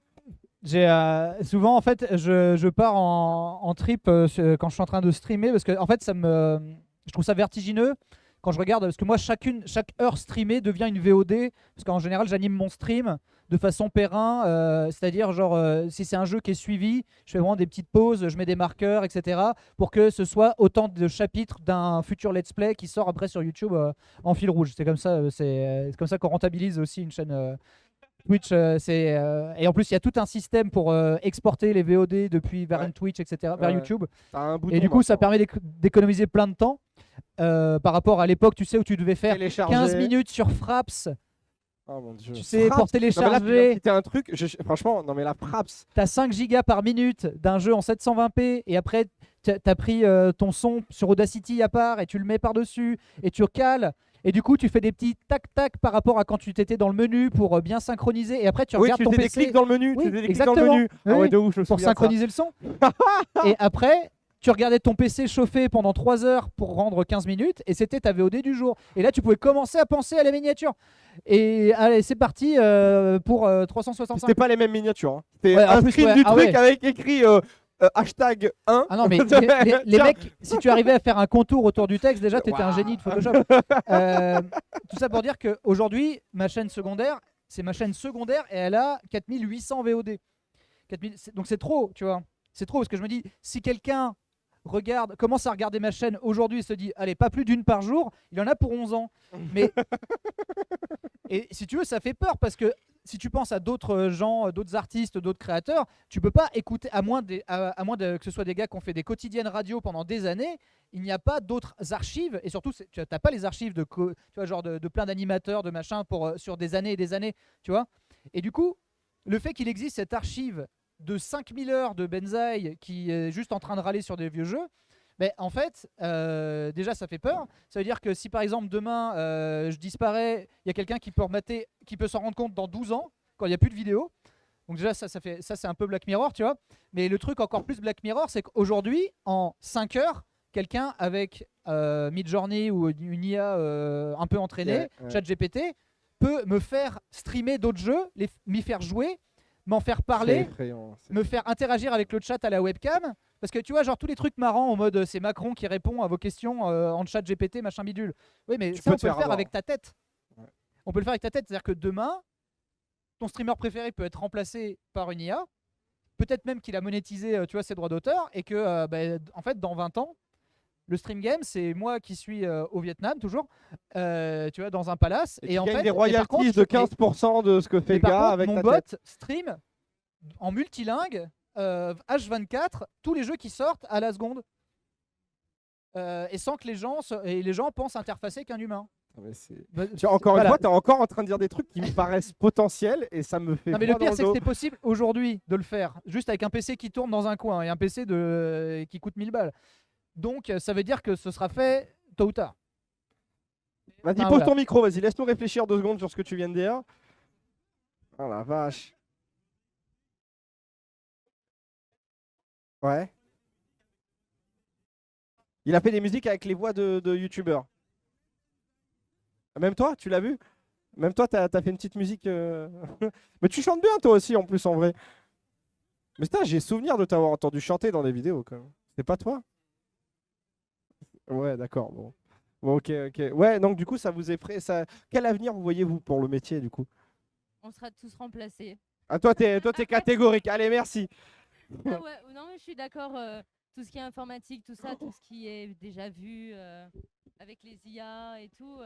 D: souvent, en fait, je pars en trip quand je suis en train de streamer parce que, en fait, je trouve ça vertigineux quand je regarde. Parce que moi, chaque heure streamée devient une VOD. Parce qu'en général, j'anime mon stream de façon périn. C'est-à-dire, genre, si c'est un jeu qui est suivi, je fais vraiment des petites pauses, je mets des marqueurs, etc. pour que ce soit autant de chapitres d'un futur let's play qui sort après sur YouTube en fil rouge. C'est comme ça, c'est comme ça qu'on rentabilise aussi une chaîne. Twitch, et en plus il y a tout un système pour exporter les VOD depuis vers
A: Ouais.
D: Twitch, etc., vers
A: Ouais.
D: YouTube.
A: T'as un bouton
D: Et du coup, ça
A: maintenant.
D: permet d'économiser plein de temps par rapport à l'époque, tu sais, où tu devais faire
A: Télécharger.
D: 15 minutes sur Fraps,
A: Oh mon Dieu.
D: tu sais,
A: Fraps.
D: pour
A: Non, mais là, tu viens de
D: télécharger.
A: citer un truc. Franchement, non mais la Fraps.
D: T'as 5 gigas par minute d'un jeu en 720p et après t'as pris ton son sur Audacity à part et tu le mets par-dessus et tu recales. Et du coup, tu fais des petits tac-tac par rapport à quand tu t'étais dans le menu pour bien synchroniser. Et après, tu
A: Oui,
D: regardes
A: tu
D: ton
A: fais des
D: PC.
A: clics dans le menu.
D: Oui,
A: Tu fais des clics dans le
D: exactement.
A: menu. Ah
D: Oui,
A: ouais, de ouf, je me
D: pour
A: souviens de ça.
D: synchroniser le son. Et après, tu regardais ton PC chauffer pendant 3 heures pour rendre 15 minutes et c'était ta VOD du jour. Et là, tu pouvais commencer à penser à la miniature. Et allez, c'est parti pour 365.
A: C'était pas les mêmes miniatures. Hein. C'était
D: Ouais, en
A: un
D: plus,
A: screen
D: ouais.
A: du
D: Ah
A: truc
D: ouais.
A: avec écrit hashtag 1.
D: Ah non, mais les
A: Tiens.
D: mecs, si tu arrivais à faire un contour autour du texte, déjà, t'étais un
A: Waouh.
D: génie de Photoshop. Tout ça pour dire qu'aujourd'hui, ma chaîne secondaire, c'est ma chaîne secondaire et elle a 4800 VOD. 4000, donc c'est trop, tu vois. C'est trop parce que je me dis, si quelqu'un commence à regarder ma chaîne aujourd'hui et se dit, allez, pas plus d'une par jour, il en a pour 11 ans. Mais et si tu veux, ça fait peur parce que si tu penses à d'autres gens, d'autres artistes, d'autres créateurs, tu peux pas écouter, à moins que ce soit des gars qui ont fait des quotidiennes radio pendant des années, il n'y a pas d'autres archives, et surtout, tu n'as pas les archives tu vois, genre de plein d'animateurs, de machin, sur des années et des années, tu vois. Et du coup, le fait qu'il existe cette archive de 5000 heures de Banzai qui est juste en train de râler sur des vieux jeux, mais en fait, déjà ça fait peur. Ça veut dire que si par exemple demain je disparais, il y a quelqu'un qui peut s'en rendre compte dans 12 ans, quand il n'y a plus de vidéos. Donc déjà ça c'est un peu Black Mirror, tu vois. Mais le truc encore plus Black Mirror, c'est qu'aujourd'hui, en 5 heures, quelqu'un avec Midjourney ou une IA un peu entraînée,
A: Ouais.
D: ChatGPT, peut me faire streamer d'autres jeux, m'y faire jouer, m'en faire
A: C'est
D: parler,
A: effrayant.
D: me faire interagir avec le chat à la webcam. Parce que tu vois, genre tous les trucs marrants en mode c'est Macron qui répond à vos questions en chat GPT, machin bidule. Oui, mais
A: Tu
D: ça,
A: peux
D: on
A: te
D: peut le
A: faire
D: faire
A: avoir.
D: avec ta tête.
A: Ouais.
D: On peut le faire avec ta tête. C'est-à-dire que demain, ton streamer préféré peut être remplacé par une IA. Peut-être même qu'il a monétisé tu vois, ses droits d'auteur. Et que, en fait, dans 20 ans, le stream game, c'est moi qui suis au Vietnam, toujours, tu vois, dans un palace.
A: Et
D: en
A: tu gagnes
D: fait,
A: des
D: par
A: royalties
D: contre,
A: de 15% de ce que fait
D: mais
A: le
D: par
A: gars
D: contre,
A: avec
D: mon
A: ta
D: bot
A: tête.
D: stream en multilingue H24 tous les jeux qui sortent à la seconde. et sans que les gens pensent interfacer qu'un humain. Bah,
A: Tu vois, encore une
D: voilà.
A: fois, tu es encore en train de dire des trucs qui me paraissent potentiels et ça me fait
D: Non mais le
A: froid
D: pire
A: dans
D: c'est que
A: dos.
D: c'est possible aujourd'hui de le faire juste avec un PC qui tourne dans un coin et un PC qui coûte 1000 balles. Donc ça veut dire que ce sera fait tôt ou tard.
A: Vas-y,
D: Enfin,
A: pose
D: voilà.
A: ton micro, vas-y, laisse-nous réfléchir 2 secondes sur ce que tu viens de dire. Oh la vache. Ouais. Il a fait des musiques avec les voix de youtubeurs. Même toi, tu l'as vu? Même toi, t'as fait une petite musique. Mais tu chantes bien, toi aussi, en plus, en vrai. Mais putain, j'ai souvenir de t'avoir entendu chanter dans des vidéos, quand même. C'est pas toi? Ouais, d'accord, bon. Bon, ok, ok. Ouais, donc du coup, ça vous est prêt. Quel avenir vous voyez-vous pour le métier, du coup?
C: On sera tous remplacés.
A: Ah, toi, t'es catégorique. Allez, merci.
C: Ah ouais, non mais je suis d'accord. Tout ce qui est informatique, tout ça, tout ce qui est déjà vu avec les IA et tout,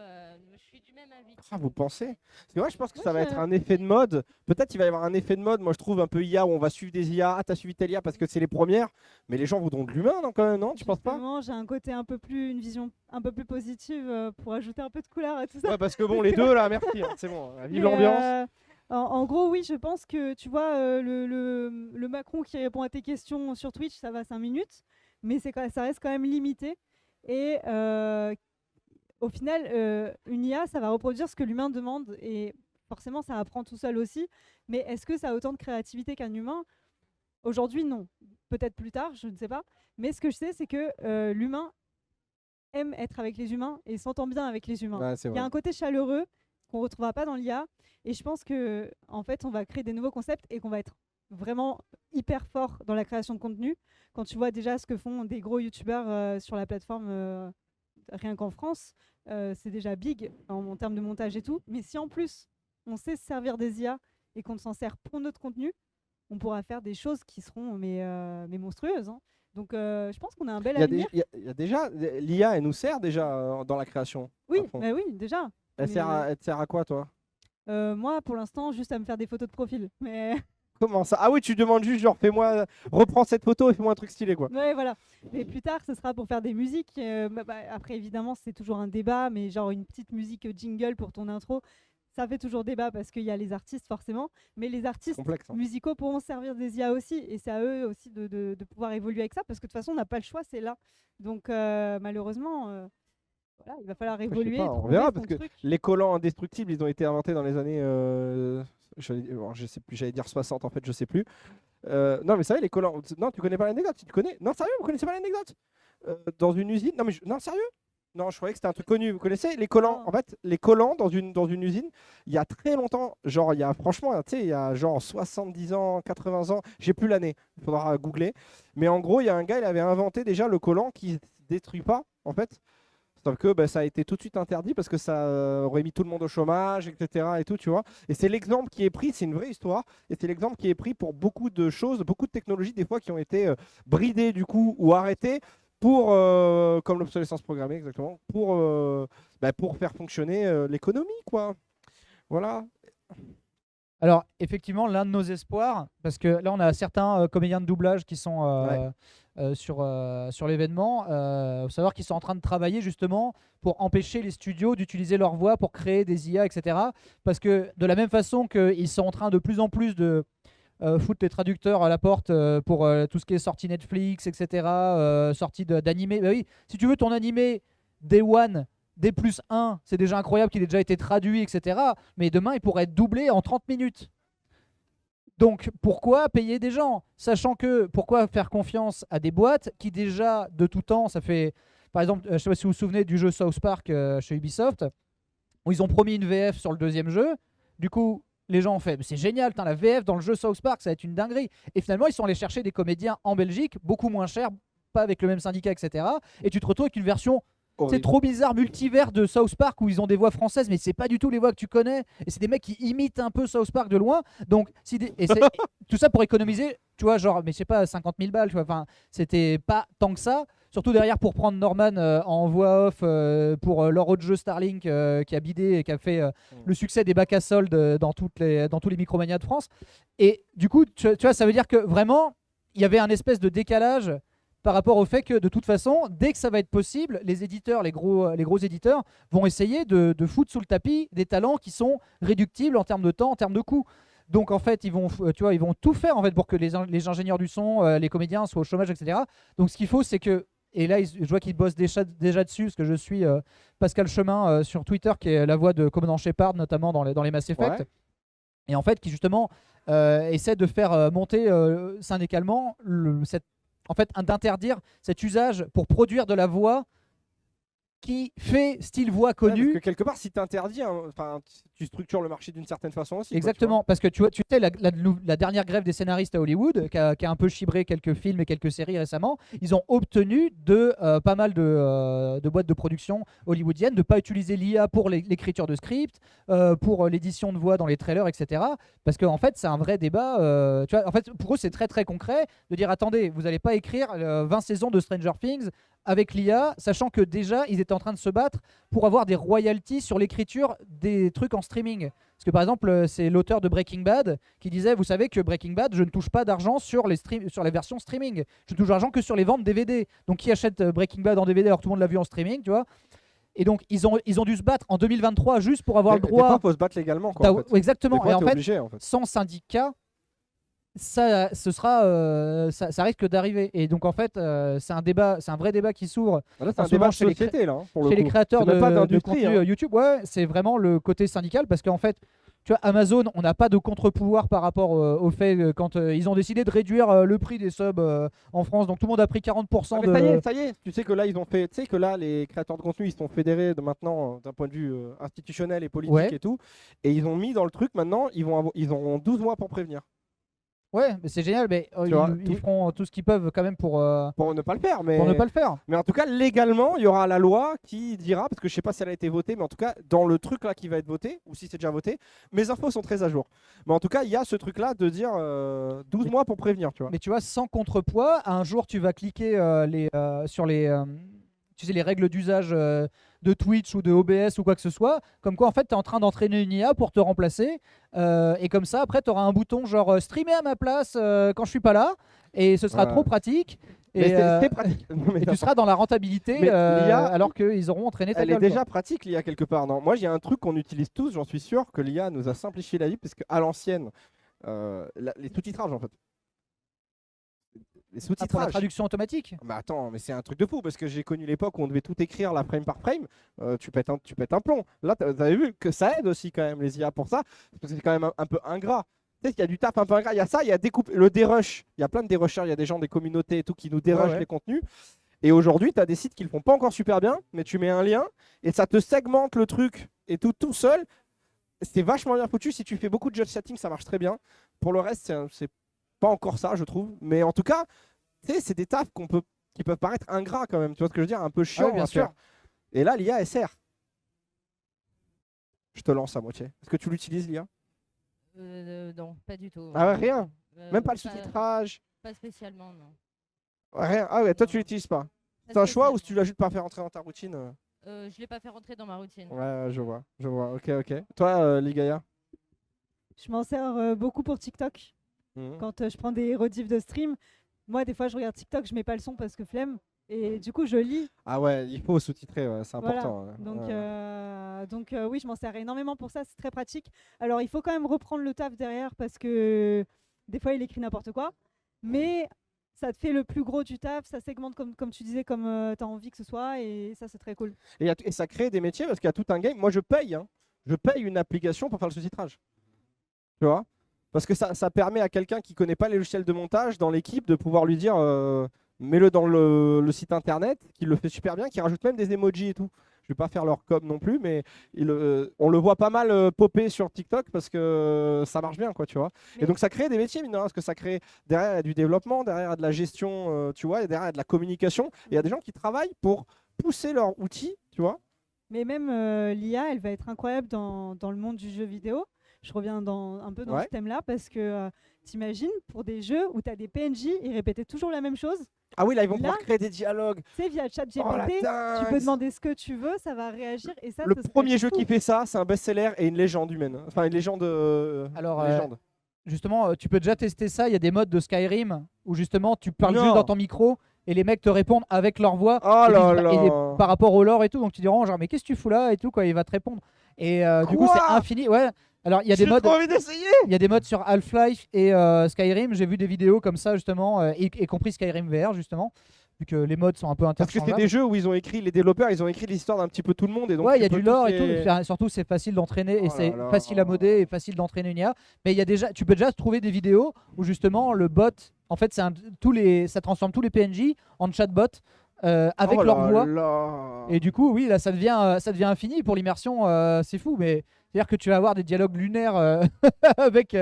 C: je suis du même avis.
A: Ah, vous pensez? Parce que moi, je pense que
B: Moi,
A: ça va être un effet de mode. Peut-être qu'il va y avoir un effet de mode. Moi, je trouve un peu IA où on va suivre des IA. Ah, t'as suivi telle IA parce que c'est les premières. Mais les gens voudront de l'humain, non, quand même, non? Tu penses pas?
B: Justement, j'ai un côté une vision un peu plus positive pour ajouter un peu de couleur à tout ça.
A: Ouais, parce que bon, les deux, là, merci. Hein, c'est bon. Vive
B: Mais,
A: l'ambiance.
B: en gros, oui, je pense que tu vois, le Macron qui répond à tes questions sur Twitch, ça va 5 minutes, mais ça reste quand même limité. Et au final, une IA, ça va reproduire ce que l'humain demande, et forcément, ça apprend tout seul aussi. Mais est-ce que ça a autant de créativité qu'un humain? Aujourd'hui, non. Peut-être plus tard, je ne sais pas. Mais ce que je sais, c'est que l'humain aime être avec les humains et s'entend bien avec les humains.
A: Ouais, c'est
B: Il y a
A: vrai.
B: un côté chaleureux qu'on ne retrouvera pas dans l'IA. Et je pense que en fait, on va créer des nouveaux concepts et qu'on va être vraiment hyper fort dans la création de contenu. Quand tu vois déjà ce que font des gros youtubeurs sur la plateforme, rien qu'en France, c'est déjà big en termes de montage et tout. Mais si en plus, on sait se servir des IA et qu'on s'en sert pour notre contenu, on pourra faire des choses qui seront mais monstrueuses. Hein. Donc je pense qu'on a un bel avenir.
A: Il y a déjà, l'IA, elle nous sert déjà dans la création.
B: Oui,
A: à fond.
B: bah oui, déjà.
A: Elle
B: Mais,
A: te sert à quoi, toi?
B: moi, pour l'instant, juste à me faire des photos de profil. Mais
A: Comment ça? Ah oui, tu demandes juste, genre, reprends cette photo et fais-moi un truc stylé, quoi.
B: ouais, voilà. Et plus tard, ce sera pour faire des musiques. Après, évidemment, c'est toujours un débat, mais genre une petite musique jingle pour ton intro, ça fait toujours débat parce qu'il y a les artistes forcément, mais les
A: C'est
B: artistes
A: complexe. Hein.
B: musicaux pourront servir des IA aussi, et c'est à eux aussi de pouvoir évoluer avec ça, parce que de toute façon, on n'a pas le choix, c'est là. Donc malheureusement, voilà, il va falloir
A: Je sais
B: évoluer.
A: pas, on
B: trouver
A: verra
B: son
A: parce que
B: truc.
A: les collants indestructibles, ils ont été inventés dans les années, je sais plus, j'allais dire 60 en fait, je sais plus. Non, mais vous savez, les collants. Non, tu connais pas l'anecdote? Tu connais? Non, sérieux, vous connaissez pas l'anecdote? Dans une usine. Non, mais non, sérieux? Non, je croyais que c'était un truc connu. Vous connaissez les collants?
B: Non.
A: En fait, les collants dans une usine, il y a très longtemps, genre, il y a franchement, tu sais, il y a genre 70 ans, 80 ans, j'ai plus l'année, il faudra googler. Mais en gros, il y a un gars, il avait inventé déjà le collant qui ne se détruit pas, en fait. Sauf que ça a été tout de suite interdit parce que ça aurait mis tout le monde au chômage, etc. Et tout, tu vois. Et c'est l'exemple qui est pris, c'est une vraie histoire, et c'est l'exemple qui est pris pour beaucoup de choses, beaucoup de technologies, des fois qui ont été bridées du coup ou arrêtées pour, comme l'obsolescence programmée exactement, pour faire fonctionner l'économie, quoi. Voilà.
D: Alors, effectivement, l'un de nos espoirs, parce que là, on a certains comédiens de doublage qui sont sur l'événement, faut savoir qu'ils sont en train de travailler justement pour empêcher les studios d'utiliser leur voix pour créer des IA, etc. Parce que de la même façon qu'ils sont en train de plus en plus de foutre les traducteurs à la porte pour tout ce qui est sorti Netflix, etc., sorti d'animé. Bah oui, si tu veux ton animé Day One, D+1, c'est déjà incroyable qu'il ait déjà été traduit, etc. Mais demain, il pourrait être doublé en 30 minutes. Donc pourquoi payer des gens? Sachant que, pourquoi faire confiance à des boîtes qui déjà, de tout temps, ça fait... Par exemple, je ne sais pas si vous vous souvenez du jeu South Park chez Ubisoft, où ils ont promis une VF sur le deuxième jeu. Du coup, les gens ont fait, c'est génial, la VF dans le jeu South Park, ça va être une dinguerie. Et finalement, ils sont allés chercher des comédiens en Belgique, beaucoup moins chers, pas avec le même syndicat, etc. Et tu te retrouves avec une version... C'est
A: Horrible.
D: trop bizarre, multivers de South Park où ils ont des voix françaises, mais c'est pas du tout les voix que tu connais. Et c'est des mecs qui imitent un peu South Park de loin. Donc, tout ça pour économiser, tu vois, genre, mais je sais pas, 50 000 balles, tu vois. Enfin, c'était pas tant que ça. Surtout derrière pour prendre Norman en voix off pour leur autre jeu Starlink qui a bidé et qui a fait le succès des bacs à soldes dans tous les Micromania de France. Et du coup, tu vois, ça veut dire que vraiment, il y avait un espèce de décalage par rapport au fait que de toute façon, dès que ça va être possible, les éditeurs, les gros éditeurs, vont essayer de foutre sous le tapis des talents qui sont réductibles en termes de temps, en termes de coûts. Donc en fait, ils vont tout faire en fait pour que les ingénieurs du son, les comédiens soient au chômage, etc. Donc ce qu'il faut, c'est que, et là, je vois qu'ils bossent déjà dessus, parce que je suis Pascal Chemin sur Twitter, qui est la voix de Commandant Shepard, notamment dans les Mass Effect.
A: Ouais.
D: Et en fait, qui justement essaie de faire monter syndicalement, d'interdire cet usage pour produire de la voix qui fait style voix
A: Ouais,
D: connue.
A: parce que quelque part, si tu interdis, tu structures le marché d'une certaine façon aussi.
D: Exactement, parce que tu sais, la dernière grève des scénaristes à Hollywood, qui a un peu chibré quelques films et quelques séries récemment, ils ont obtenu de pas mal de boîtes de production hollywoodiennes de ne pas utiliser l'IA pour l'écriture de script, pour l'édition de voix dans les trailers, etc. Parce qu'en fait, c'est un vrai débat. Tu vois, en fait, pour eux, c'est très très concret de dire attendez, vous n'allez pas écrire 20 saisons de Stranger Things avec l'IA, sachant que déjà, ils étaient en train de se battre pour avoir des royalties sur l'écriture des trucs en streaming. Parce que par exemple, c'est l'auteur de Breaking Bad qui disait, vous savez que Breaking Bad, je ne touche pas d'argent sur les versions streaming. Je touche d'argent que sur les ventes DVD. Donc qui achète Breaking Bad en DVD alors que tout le monde l'a vu en streaming, tu vois? Et donc ils ont dû se battre en 2023 juste pour avoir le droit.
A: Des fois, faut se battre légalement, quoi, en fait.
D: Exactement.
A: Des fois,
D: Et en
A: t'es
D: fait,
A: obligé, en fait.
D: sans syndicat, ça risque d'arriver. Et donc en fait, c'est un vrai débat qui s'ouvre.
A: Là, c'est
D: en
A: un
D: ce
A: débat
D: moment
A: de
D: chez les
A: société, là, pour le
D: chez les
A: coup.
D: créateurs
A: C'est même pas
D: de
A: d'industrie,
D: contenu
A: hein.
D: YouTube. Ouais, c'est vraiment le côté syndical, parce qu'en fait, tu vois, Amazon, on n'a pas de contre-pouvoir par rapport au fait quand ils ont décidé de réduire le prix des subs en France. Donc tout le monde a pris 40%
A: Ah, mais ça y est. Tu sais que là, les créateurs de contenu, ils sont fédérés maintenant d'un point de vue institutionnel et politique,
D: Ouais.
A: et tout. Et ils ont mis dans le truc maintenant, ils auront 12 mois pour prévenir.
D: Ouais, mais c'est génial, mais
A: Tu vois,
D: ils feront tout ce qu'ils peuvent quand même pour
A: ne pas le faire, mais...
D: ne pas le faire.
A: Mais en tout cas, légalement, il y aura la loi qui dira, parce que je sais pas si elle a été votée, mais en tout cas, dans le truc là qui va être voté, ou si c'est déjà voté, mes infos sont très à jour. Mais en tout cas, il y a ce truc là de dire 12 mois pour prévenir, tu vois.
D: Mais tu vois, sans contrepoids, un jour tu vas cliquer sur tu sais, les règles d'usage de Twitch ou de OBS ou quoi que ce soit, comme quoi en fait tu es en train d'entraîner une IA pour te remplacer, et comme ça après tu auras un bouton genre streamer à ma place quand je suis pas là, et ce sera
A: Ouais.
D: trop pratique.
A: Mais
D: Et,
A: c'est pratique. Non, mais
D: et tu seras dans la rentabilité,
A: Mais l'IA,
D: alors qu'ils auront entraîné ta
A: elle est
D: gueule, quoi.
A: déjà pratique, l'IA, quelque part. Non, moi, il y a un truc qu'on utilise tous, j'en suis sûr, que l'IA nous a simplifié la vie, parce qu'à l'ancienne, les sous-titrages, en fait. Les
D: Ah, pour la
A: sous-titrages.
D: traduction automatique.
A: Bah attends, mais c'est un truc de fou, parce que j'ai connu l'époque où on devait tout écrire la frame par frame. Tu pètes un plomb. Là, vous avez vu que ça aide aussi quand même les IA pour ça, parce que c'est quand même un peu ingrat. Tu sais qu'il y a du taf un peu ingrat. Il y a ça, il y a le dérush. Il y a plein de dérushers, il y a des gens des communautés et tout qui nous dérushent
D: Ouais.
A: les contenus. Et aujourd'hui, tu as des sites qui le font pas encore super bien, mais tu mets un lien et ça te segmente le truc et tout seul. C'est vachement bien foutu. Si tu fais beaucoup de judge setting, ça marche très bien. Pour le reste, c'est pas encore ça, je trouve. Mais en tout cas, tu sais, c'est des tafs qui peuvent paraître ingrats quand même. Tu vois ce que je veux dire? Un peu chiant,
D: Ouais, bien
A: à
D: sûr.
A: faire. Et là, l'IA, elle sert. Je te lance à moitié. Est-ce que tu l'utilises, l'IA?
C: Non, pas du tout.
A: Ah ouais, rien.
C: Euh,
A: Même pas le sous-titrage.
C: Pas spécialement, non.
A: Ouais, rien. Ah ouais, toi, tu
C: Non.
A: l'utilises pas.
C: Pas
A: C'est un choix ou si tu
C: spécialement.
A: l'as juste pas fait rentrer dans ta routine
C: Je l'ai pas fait rentrer dans ma routine.
A: Ouais, je vois. Ok. Toi, Ligaya?
B: Je m'en sers beaucoup pour TikTok.
A: Mhm.
B: Quand je prends des rediffs de stream, moi, des fois, je regarde TikTok, je mets pas le son parce que flemme. Et du coup, je lis.
A: Ah ouais, il faut sous-titrer, ouais, c'est
B: Voilà.
A: important. Ouais.
B: Donc oui, je m'en sers énormément pour ça, c'est très pratique. Alors il faut quand même reprendre le taf derrière parce que des fois il écrit n'importe quoi, mais ça te fait le plus gros du taf, ça segmente comme tu disais, comme tu as envie que ce soit, et ça c'est très cool.
A: Et ça crée des métiers parce qu'il y a tout un game. Moi, je paye une application pour faire le sous-titrage. Tu vois? Parce que ça permet à quelqu'un qui connaît pas les logiciels de montage dans l'équipe de pouvoir lui dire mets-le dans le site internet, qui le fait super bien, qui rajoute même des emojis et tout. Je vais pas faire leur com non plus, mais on le voit pas mal popper sur TikTok parce que ça marche bien, quoi, tu vois.
B: Mais-
A: Et donc ça crée des métiers, mine de rien, parce que ça crée derrière il y a du développement, derrière il y a de la gestion, tu vois, et derrière il y a de la communication. Et il y a des gens qui travaillent pour pousser leur outil, tu vois.
B: Mais même l'IA, elle va être incroyable dans le monde du jeu vidéo. Je reviens un peu dans
A: Ouais.
B: ce thème-là parce que t'imagines, pour des jeux où tu as des PNJ, ils répétaient toujours la même chose,
A: Ah oui, là ils vont
B: Là,
A: pouvoir créer des dialogues.
B: tu sais, via ChatGPT,
A: Oh la
B: tu
A: dingue.
B: peux demander ce que tu veux, ça va réagir, et ça,
A: Le
B: ce serait
A: premier jeu
B: fou.
A: qui fait ça, c'est un best-seller et une légende humaine. Enfin, une légende.
D: Alors,
A: légende.
D: Justement, tu peux déjà tester ça. Il y a des modes de Skyrim où justement tu parles
A: Non.
D: juste dans ton micro et les mecs te répondent avec leur voix
A: Oh
D: et,
A: là
D: et
A: là.
D: par rapport au lore et tout. Donc tu diras genre mais qu'est-ce que tu fous là et tout quoi. Il va te répondre. Et du coup
A: Quoi
D: c'est infini. Ouais. Alors il y a des
A: J'ai
D: modes.
A: trop envie d'essayer.
D: Il y a des modes sur Half-Life et Skyrim. J'ai vu des vidéos comme ça justement, y compris Skyrim VR justement, vu que les modes sont un peu
A: Parce que c'est
D: interchangeables.
A: des jeux où ils ont écrit, les développeurs, ils ont écrit l'histoire d'un petit peu tout le monde. Et donc
D: Ouais, il
A: tu
D: y a
A: peux
D: du lore
A: tous
D: et tout.
A: les-
D: Surtout, c'est facile d'entraîner et
A: Oh
D: c'est
A: là là.
D: facile à modder et facile d'entraîner une IA. Mais il y a déjà, tu peux déjà trouver des vidéos où justement le bot, en fait, ça transforme tous les PNJ en chatbot avec
A: Oh
D: leur
A: là
D: voix.
A: là.
D: Et du coup, oui, là, ça devient infini pour l'immersion. C'est fou, mais c'est-à-dire que tu vas avoir des dialogues lunaires avec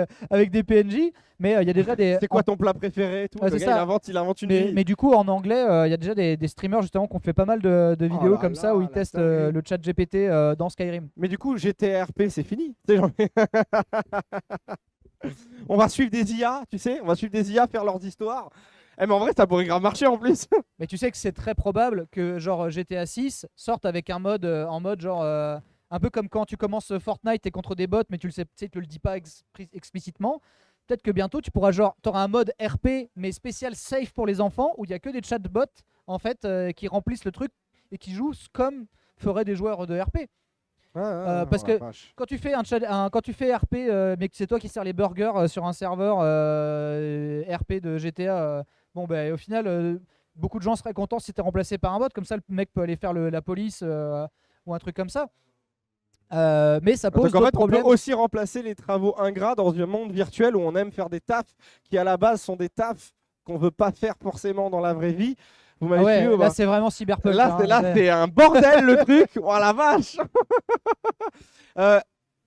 D: des PNJ, mais il y a déjà des.
A: C'est quoi ton plat préféré et tout
D: Ouais,
A: Le
D: c'est
A: gars,
D: ça.
A: il invente une
D: Mais,
A: vie.
D: mais du coup, en anglais, il y a déjà des streamers justement qui ont fait pas mal de vidéos
A: là
D: comme ça
A: là,
D: où ils
A: la
D: testent
A: dinguerie.
D: le chat GPT dans Skyrim.
A: Mais du coup, GTRP, c'est fini. Tu sais, genre- On va suivre des IA, tu sais. On va suivre des IA faire leurs histoires. Eh, mais en vrai, ça pourrait grave marcher en plus.
D: Mais tu sais que c'est très probable que genre GTA 6 sorte avec un mode en mode genre un peu comme quand tu commences Fortnite et contre des bots mais tu le sais, tu sais, tu le dis pas explicitement. Peut-être que bientôt tu pourras genre t'auras un mode RP mais spécial safe pour les enfants où il y a que des chatbots en fait qui remplissent le truc et qui jouent comme feraient des joueurs de RP. Parce que quand tu fais quand tu fais RP mais que c'est toi qui sers les burgers sur un serveur RP de GTA, bon ben au final beaucoup de gens seraient contents si t'es remplacé par un bot, comme ça le mec peut aller faire la police ou un truc comme ça. Mais ça pose
A: Donc en
D: d'autres
A: fait, on peut
D: problèmes.
A: aussi remplacer les travaux ingrats dans un monde virtuel où on aime faire des tafs qui à la base sont des tafs qu'on veut pas faire forcément dans la vraie vie. Vous
D: Ah
A: m'avez
D: ouais,
A: suivi ou
D: là
A: pas
D: c'est vraiment cyberpunk.
A: Là,
D: hein,
A: c'est un bordel le truc. Oh la vache.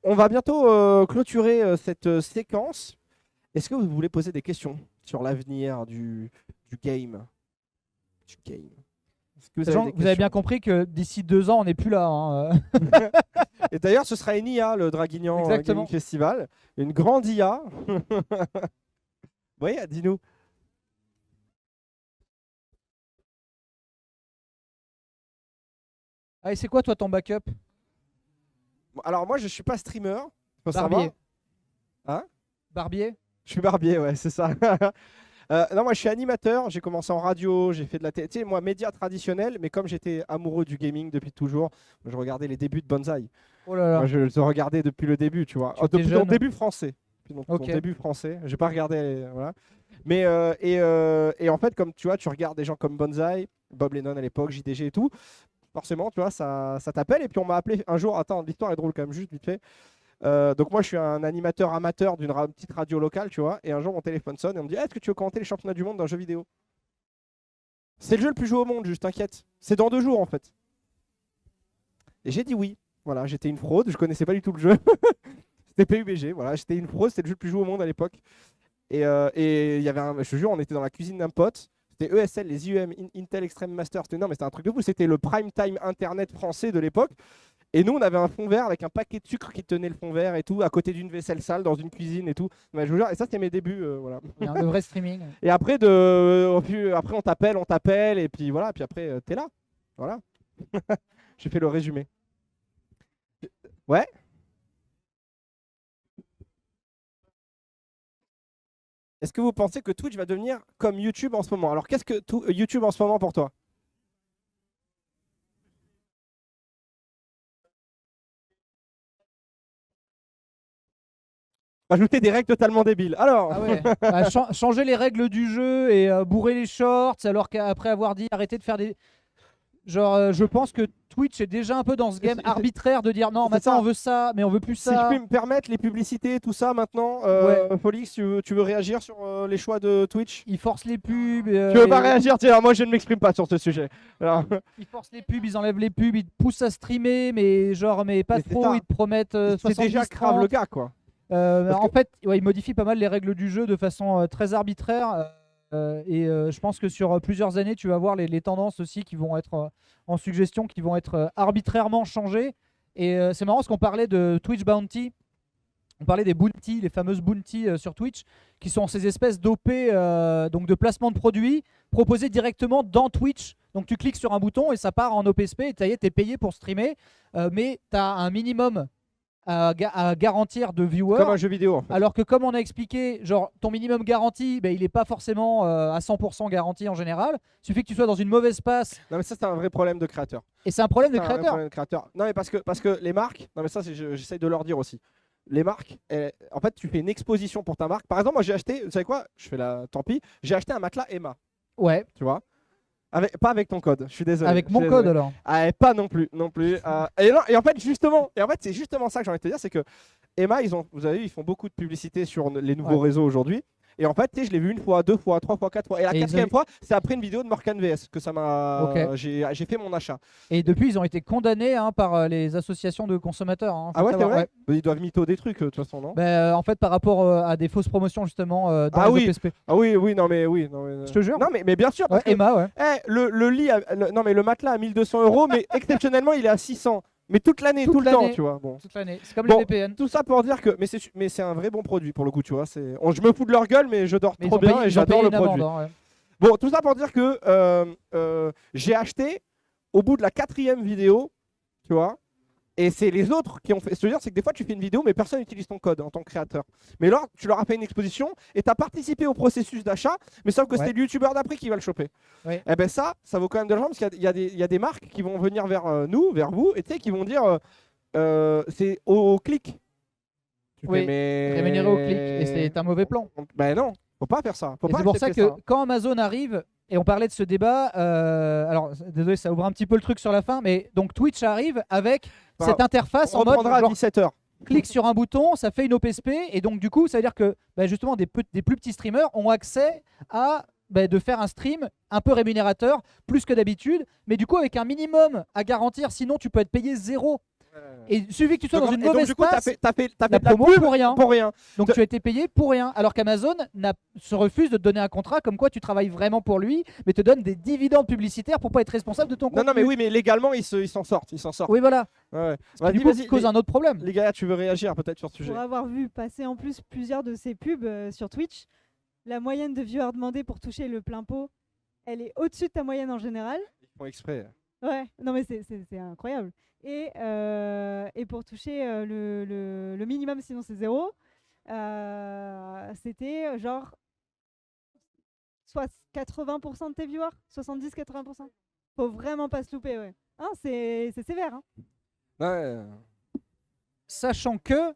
A: On va bientôt clôturer cette séquence. Est-ce que vous voulez poser des questions sur l'avenir du game Est-ce que
D: Sachant
A: des
D: que vous avez bien
A: questions
D: compris que d'ici 2 ans on n'est plus là. hein.
A: Et d'ailleurs, ce sera une IA, le Draguignan
D: Exactement.
A: Gaming Festival. Une grande IA. Oui, dis-nous.
D: Ah, et c'est quoi toi ton backup?
A: Bon, alors moi, je suis pas streamer. Faut
D: Barbier.
A: savoir. Hein
D: Barbier.
A: Je suis barbier, ouais, c'est ça. Non, moi je suis animateur, j'ai commencé en radio, j'ai fait de la télé, tu sais, moi média traditionnel, mais comme j'étais amoureux du gaming depuis toujours, je regardais les débuts de Bonsaï.
D: Oh là là.
A: Moi je le regardais depuis le début, tu vois.
D: Tu étais
A: Depuis mon
D: jeune.
A: début français. Depuis mon
D: Ok.
A: début français, j'ai pas regardé, voilà. Mais et en fait, comme tu vois, tu regardes des gens comme Bonsaï, Bob Lennon à l'époque, JDG et tout, forcément, tu vois, ça t'appelle. Et puis on m'a appelé un jour, attends, l'histoire est drôle quand même, juste vite fait. Donc moi je suis un animateur amateur d'une petite radio locale, tu vois, et un jour mon téléphone sonne et on me dit est-ce que tu veux commenter les championnats du monde d'un jeu vidéo? C'est le jeu le plus joué au monde, juste t'inquiète. C'est dans 2 jours en fait. Et j'ai dit oui. Voilà, j'étais une fraude, je connaissais pas du tout le jeu. C'était PUBG, voilà, j'étais une fraude, c'était le jeu le plus joué au monde à l'époque. Et il y avait je te jure, on était dans la cuisine d'un pote. C'était ESL, les IEM, Intel Extreme Master. C'était non, mais c'était un truc de fou. C'était le prime time internet français de l'époque. Et nous, on avait un fond vert avec un paquet de sucre qui tenait le fond vert et tout, à côté d'une vaisselle sale, dans une cuisine et tout. Mais je vous jure, et ça, c'était mes débuts. Voilà.
D: Le vrai streaming.
A: Et après, après on t'appelle, et puis voilà, puis après, t'es là. Voilà. J'ai fait le résumé. Ouais. Est-ce que vous pensez que Twitch va devenir comme YouTube en ce moment? Alors, qu'est-ce que YouTube en ce moment pour toi? Ajouter des règles totalement débiles. Alors,
D: Ah ouais. Bah, changer les règles du jeu et bourrer les shorts, alors qu'après avoir dit arrêter de faire des. Genre, je pense que Twitch est déjà un peu dans ce game arbitraire de dire non,
A: C'est
D: maintenant
A: ça.
D: on veut ça, mais on veut plus
A: si je
D: ça.
A: puis me permettre, les publicités, tout ça maintenant, Folix, tu veux réagir sur les choix de Twitch?
D: Ils forcent les pubs.
A: Tu veux pas réagir? Tiens, moi je ne m'exprime pas sur ce sujet. Alors,
D: Ils forcent les pubs, ils enlèvent les pubs, ils te poussent à streamer, mais genre, mais pas
A: Mais c'est
D: trop,
A: ça.
D: ils te promettent
A: c'est
D: 70,
A: déjà grave
D: 30.
A: le gars, quoi. Parce
D: En fait, ouais, ils modifient pas mal les règles du jeu de façon très arbitraire. Je pense que sur plusieurs années, tu vas voir les tendances aussi qui vont être en suggestion, qui vont être arbitrairement changées. Et c'est marrant parce qu'on parlait de Twitch Bounty. On parlait des bounty, les fameuses bounty sur Twitch, qui sont ces espèces d'OP, donc de placement de produits, proposés directement dans Twitch. Donc tu cliques sur un bouton et ça part en OPSP et ça y est, t'es payé pour streamer. Mais tu as un minimum à garantir de viewers.
A: Comme un jeu vidéo en fait.
D: Alors que comme on a expliqué, genre ton minimum garanti, il n'est pas forcément à 100% garanti en général. Il suffit que tu sois dans une mauvaise passe.
A: Non mais ça c'est un vrai problème de créateur.
D: Et c'est un problème de
A: C'est un vrai
D: créateur.
A: problème de créateur. Non mais parce que les marques, non mais ça j'essaye de leur dire aussi. Les marques, en fait tu fais une exposition pour ta marque. Par exemple moi j'ai acheté, vous savez quoi, je fais tant pis, j'ai acheté un matelas Emma,
D: Ouais,
A: tu vois. Pas avec ton code, je suis désolé.
D: avec
A: je
D: mon
A: suis
D: code
A: désolé.
D: alors.
A: Ah, pas non plus. Et en fait c'est justement ça que j'ai envie de te dire, c'est que Emma, vous avez vu, ils font beaucoup de publicité sur les nouveaux réseaux aujourd'hui. Et en fait, je l'ai vu 1 fois, 2 fois, 3 fois, 4 fois. Et la
D: Et ils ont
A: 4e
D: eu-
A: fois, c'est après une vidéo de Morkan VS que ça m'a.
D: Ok.
A: J'ai fait mon achat.
D: Et depuis, ils ont été condamnés par les associations de consommateurs. Faut
A: Ah ouais, c'est
D: savoir.
A: vrai. Ils doivent mytho des trucs de toute façon, non?
D: En fait, par rapport à des fausses promotions justement dans
A: Ah
D: les
A: oui.
D: OPSP.
A: Ah oui, non mais oui.
D: Je te jure.
A: Non mais bien sûr.
D: Ouais,
A: Parce que,
D: Emma, ouais.
A: le lit, non mais le matelas à 1200 €, mais exceptionnellement il est à 600. Mais toute l'année,
D: Toute
A: tout le temps,
D: l'année.
A: tu vois. Bon.
D: Toute l'année. C'est comme
A: Bon,
D: les VPN.
A: Tout ça pour dire que. Mais c'est un vrai bon produit pour le coup, tu vois. Je me fous de leur gueule, mais je dors
D: Mais
A: trop bien et
D: ils ont
A: j'adore
D: payé
A: le
D: une
A: produit.
D: amende, hein, ouais.
A: Bon, tout ça pour dire que j'ai acheté au bout de la 4e vidéo, tu vois. Et c'est les autres qui ont fait. Ce que je veux dire, c'est que des fois, tu fais une vidéo, mais personne n'utilise ton code en tant que créateur. Mais là, tu leur as fait une exposition et tu as participé au processus d'achat, mais sauf que
D: Ouais.
A: c'est le youtubeur d'après qui va le choper.
D: Ouais.
A: Et ben ça vaut quand même de l'argent parce qu'il y a des marques qui vont venir vers nous, vers vous, et tu sais, qui vont dire c'est au clic. Tu
D: Oui,
A: fais, mais...
D: rémunéré au clic. Et c'est un mauvais plan.
A: Ben non, faut pas faire ça. Faut
D: Et
A: pas
D: c'est pour ça
A: accepter
D: que quand Amazon arrive, et on parlait de ce débat, alors désolé, ça ouvre un petit peu le truc sur la fin, mais donc Twitch arrive avec
A: Bah,
D: cette interface
A: On
D: en mode
A: reprendra à
D: genre,
A: 17h.
D: clique sur un bouton, ça fait une OPSP, et donc du coup, ça veut dire que justement des plus petits streamers ont accès à de faire un stream un peu rémunérateur, plus que d'habitude, mais du coup avec un minimum à garantir, sinon tu peux être payé 0. Et il suffit que tu sois dans une
A: donc,
D: mauvaise
A: du coup, t'as
D: passe,
A: fait
D: la
A: de la
D: promo
A: pub
D: pour rien.
A: pour rien.
D: Donc tu as été payé pour rien. Alors qu'Amazon se refuse de te donner un contrat comme quoi tu travailles vraiment pour lui, mais te donne des dividendes publicitaires pour pas être responsable de ton contenu.
A: Non, mais oui, mais légalement, ils s'en sortent. Ils s'en sortent.
D: Oui, voilà.
A: Ouais.
D: Ce qui, du coup, cause un autre problème.
A: Les gars, tu veux réagir peut-être sur ce sujet?
B: Pour avoir vu passer en plus plusieurs de ces pubs sur Twitch, la moyenne de viewers demandés pour toucher le plein pot, elle est au-dessus de ta moyenne en général.
A: Ils font exprès.
B: Ouais, non mais c'est incroyable. Et pour toucher le minimum, sinon c'est 0, c'était genre soit 80% de tes viewers, 70-80%. Faut vraiment pas se louper, ouais. Hein, c'est sévère. Hein.
A: Ouais.
D: Sachant que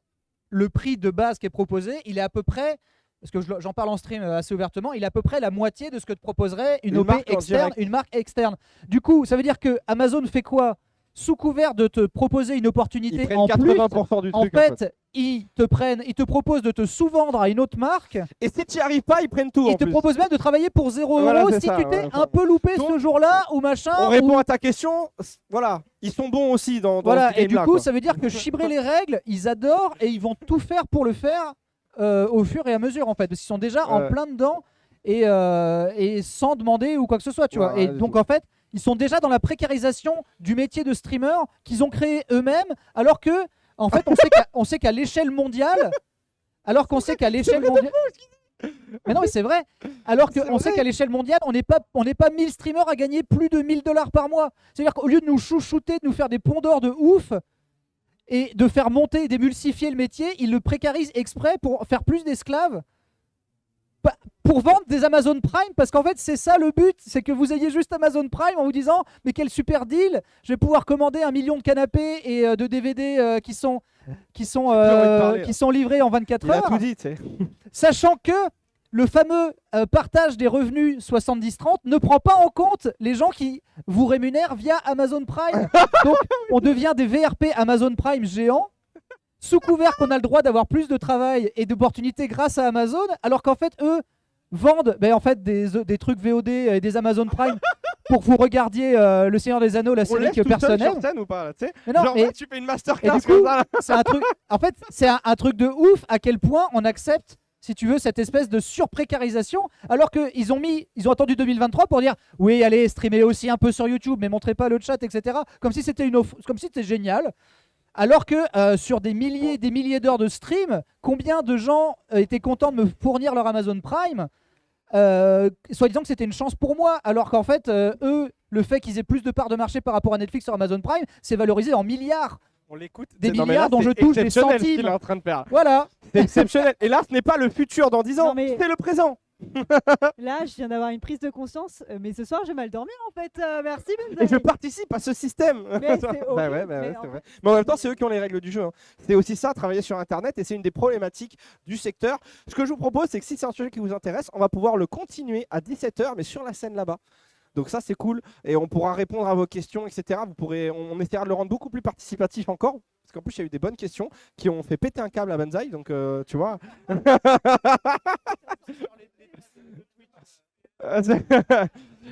D: le prix de base qui est proposé, il est à peu près, parce que j'en parle en stream assez ouvertement, il est à peu près la moitié de ce que te proposerait une OP
A: marque en
D: externe,
A: direct.
D: une marque externe. Du coup, ça veut dire que Amazon fait quoi? Sous couvert de te proposer une
A: Ils
D: opportunité
A: prennent
D: en plus,
A: 80% du
D: en
A: truc.
D: fait, ils te proposent de te sous-vendre à une autre marque.
A: Et si tu n'y arrives pas, ils prennent tout.
D: Ils
A: en
D: te
A: plus.
D: proposent même de travailler pour 0
A: Voilà,
D: €
A: c'est
D: si
A: ça,
D: tu t'es
A: ouais,
D: un peu loupé
A: Donc,
D: ce jour-là ou machin.
A: On répond
D: ou-
A: à ta question. Voilà, ils sont bons aussi dans
D: Voilà,
A: ce
D: et du
A: game-là,
D: coup,
A: quoi.
D: ça veut dire que chibrer les règles, ils adorent et ils vont tout faire pour le faire au fur et à mesure en fait. Parce qu'ils sont déjà en
A: Ouais.
D: plein dedans et sans demander ou quoi que ce soit, tu vois.
A: Ouais,
D: Et donc en fait, ils sont déjà dans la précarisation du métier de streamer qu'ils ont créé eux-mêmes, alors que en fait, on sait qu'à l'échelle mondiale, alors qu'on sait qu'à l'échelle mondiale. Mais non, mais c'est vrai. Alors
A: C'est
D: qu'on sait
A: vrai.
D: qu'à l'échelle mondiale, on n'est pas 1000 streamers à gagner plus de 1000 $ par mois. C'est-à-dire qu'au lieu de nous chouchouter, de nous faire des ponts d'or de ouf et de faire monter, d'émulsifier le métier, ils le précarisent exprès pour faire plus d'esclaves, pour vendre des Amazon Prime, parce qu'en fait c'est ça le but, c'est que vous ayez juste Amazon Prime en vous disant mais quel super deal, je vais pouvoir commander 1 million de canapés et de DVD qui sont livrés en 24
A: Il a
D: heures,
A: tout dit, tu sais.
D: sachant que le fameux partage des revenus 70-30 ne prend pas en compte les gens qui vous rémunèrent via Amazon Prime. Donc on devient des VRP Amazon Prime géants, sous couvert qu'on a le droit d'avoir plus de travail et d'opportunités grâce à Amazon, alors qu'en fait eux vendent en fait des trucs VOD et des Amazon Prime pour que vous regardiez Le Seigneur des Anneaux, la
A: On
D: série
A: laisse
D: que
A: tout seul
D: personne
A: sur
D: aime.
A: scène ou pas là, tu sais?
D: Mais non,
A: Genre,
D: mais-
A: ouais, tu fais une
D: Et
A: masterclass
D: du
A: comme
D: coup,
A: ça. Là.
D: c'est un truc. En fait, c'est un truc de ouf à quel point on accepte, si tu veux, cette espèce de surprécarisation, alors qu'ils ont attendu 2023 pour dire oui, allez, streamer aussi un peu sur YouTube, mais montrez pas le chat, etc. Comme si c'était comme si c'était génial. Alors que sur des milliers et des milliers d'heures de stream, combien de gens étaient contents de me fournir leur Amazon Prime, soi-disant que c'était une chance pour moi, alors qu'en fait, eux, le fait qu'ils aient plus de parts de marché par rapport à Netflix sur Amazon Prime, c'est valorisé en milliards.
A: On l'écoute.
D: Des
A: Non, mais
D: milliards
A: là,
D: dont
A: c'est
D: je touche des
A: exceptionnel ce
D: centimes.
A: qu'il est en train de faire.
D: Voilà.
A: C'est exceptionnel. Et là, ce n'est pas le futur dans 10 ans,
B: Non, mais-
A: c'est le présent.
B: Là, je viens d'avoir une prise de conscience, mais ce soir, j'ai mal dormi en fait. Merci,
A: Et
B: Benzaï.
A: je participe à ce système.
B: Mais c'est
A: Bah
B: horrible,
A: ouais,
B: mais
A: c'est
B: en
A: vrai. Mais en même temps, c'est eux qui ont les règles du jeu. Hein. C'est aussi ça, travailler sur Internet, et c'est une des problématiques du secteur. Ce que je vous propose, c'est que si c'est un sujet qui vous intéresse, on va pouvoir le continuer à 17h, mais sur la scène là-bas. Donc ça, c'est cool. Et on pourra répondre à vos questions, etc. On essaiera de le rendre beaucoup plus participatif encore. Parce qu'en plus, il y a eu des bonnes questions qui ont fait péter un câble à Benzaï. Donc, tu vois.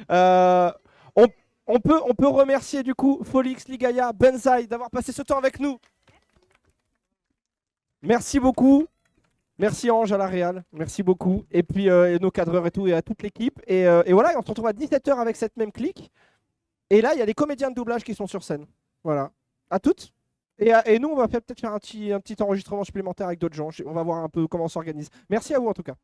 A: Euh, on peut remercier du coup Folix, Ligaya, Benzaï d'avoir passé ce temps avec nous. Merci beaucoup. Merci Ange à la Réal, merci beaucoup. Et puis nos cadreurs et tout, et à toute l'équipe. Et voilà, on se retrouve à 17h avec cette même clique. Et là, il y a les comédiens de doublage qui sont sur scène. Voilà. À toutes. Et nous, on va peut-être faire un petit enregistrement supplémentaire avec d'autres gens. On va voir un peu comment on s'organise. Merci à vous en tout cas.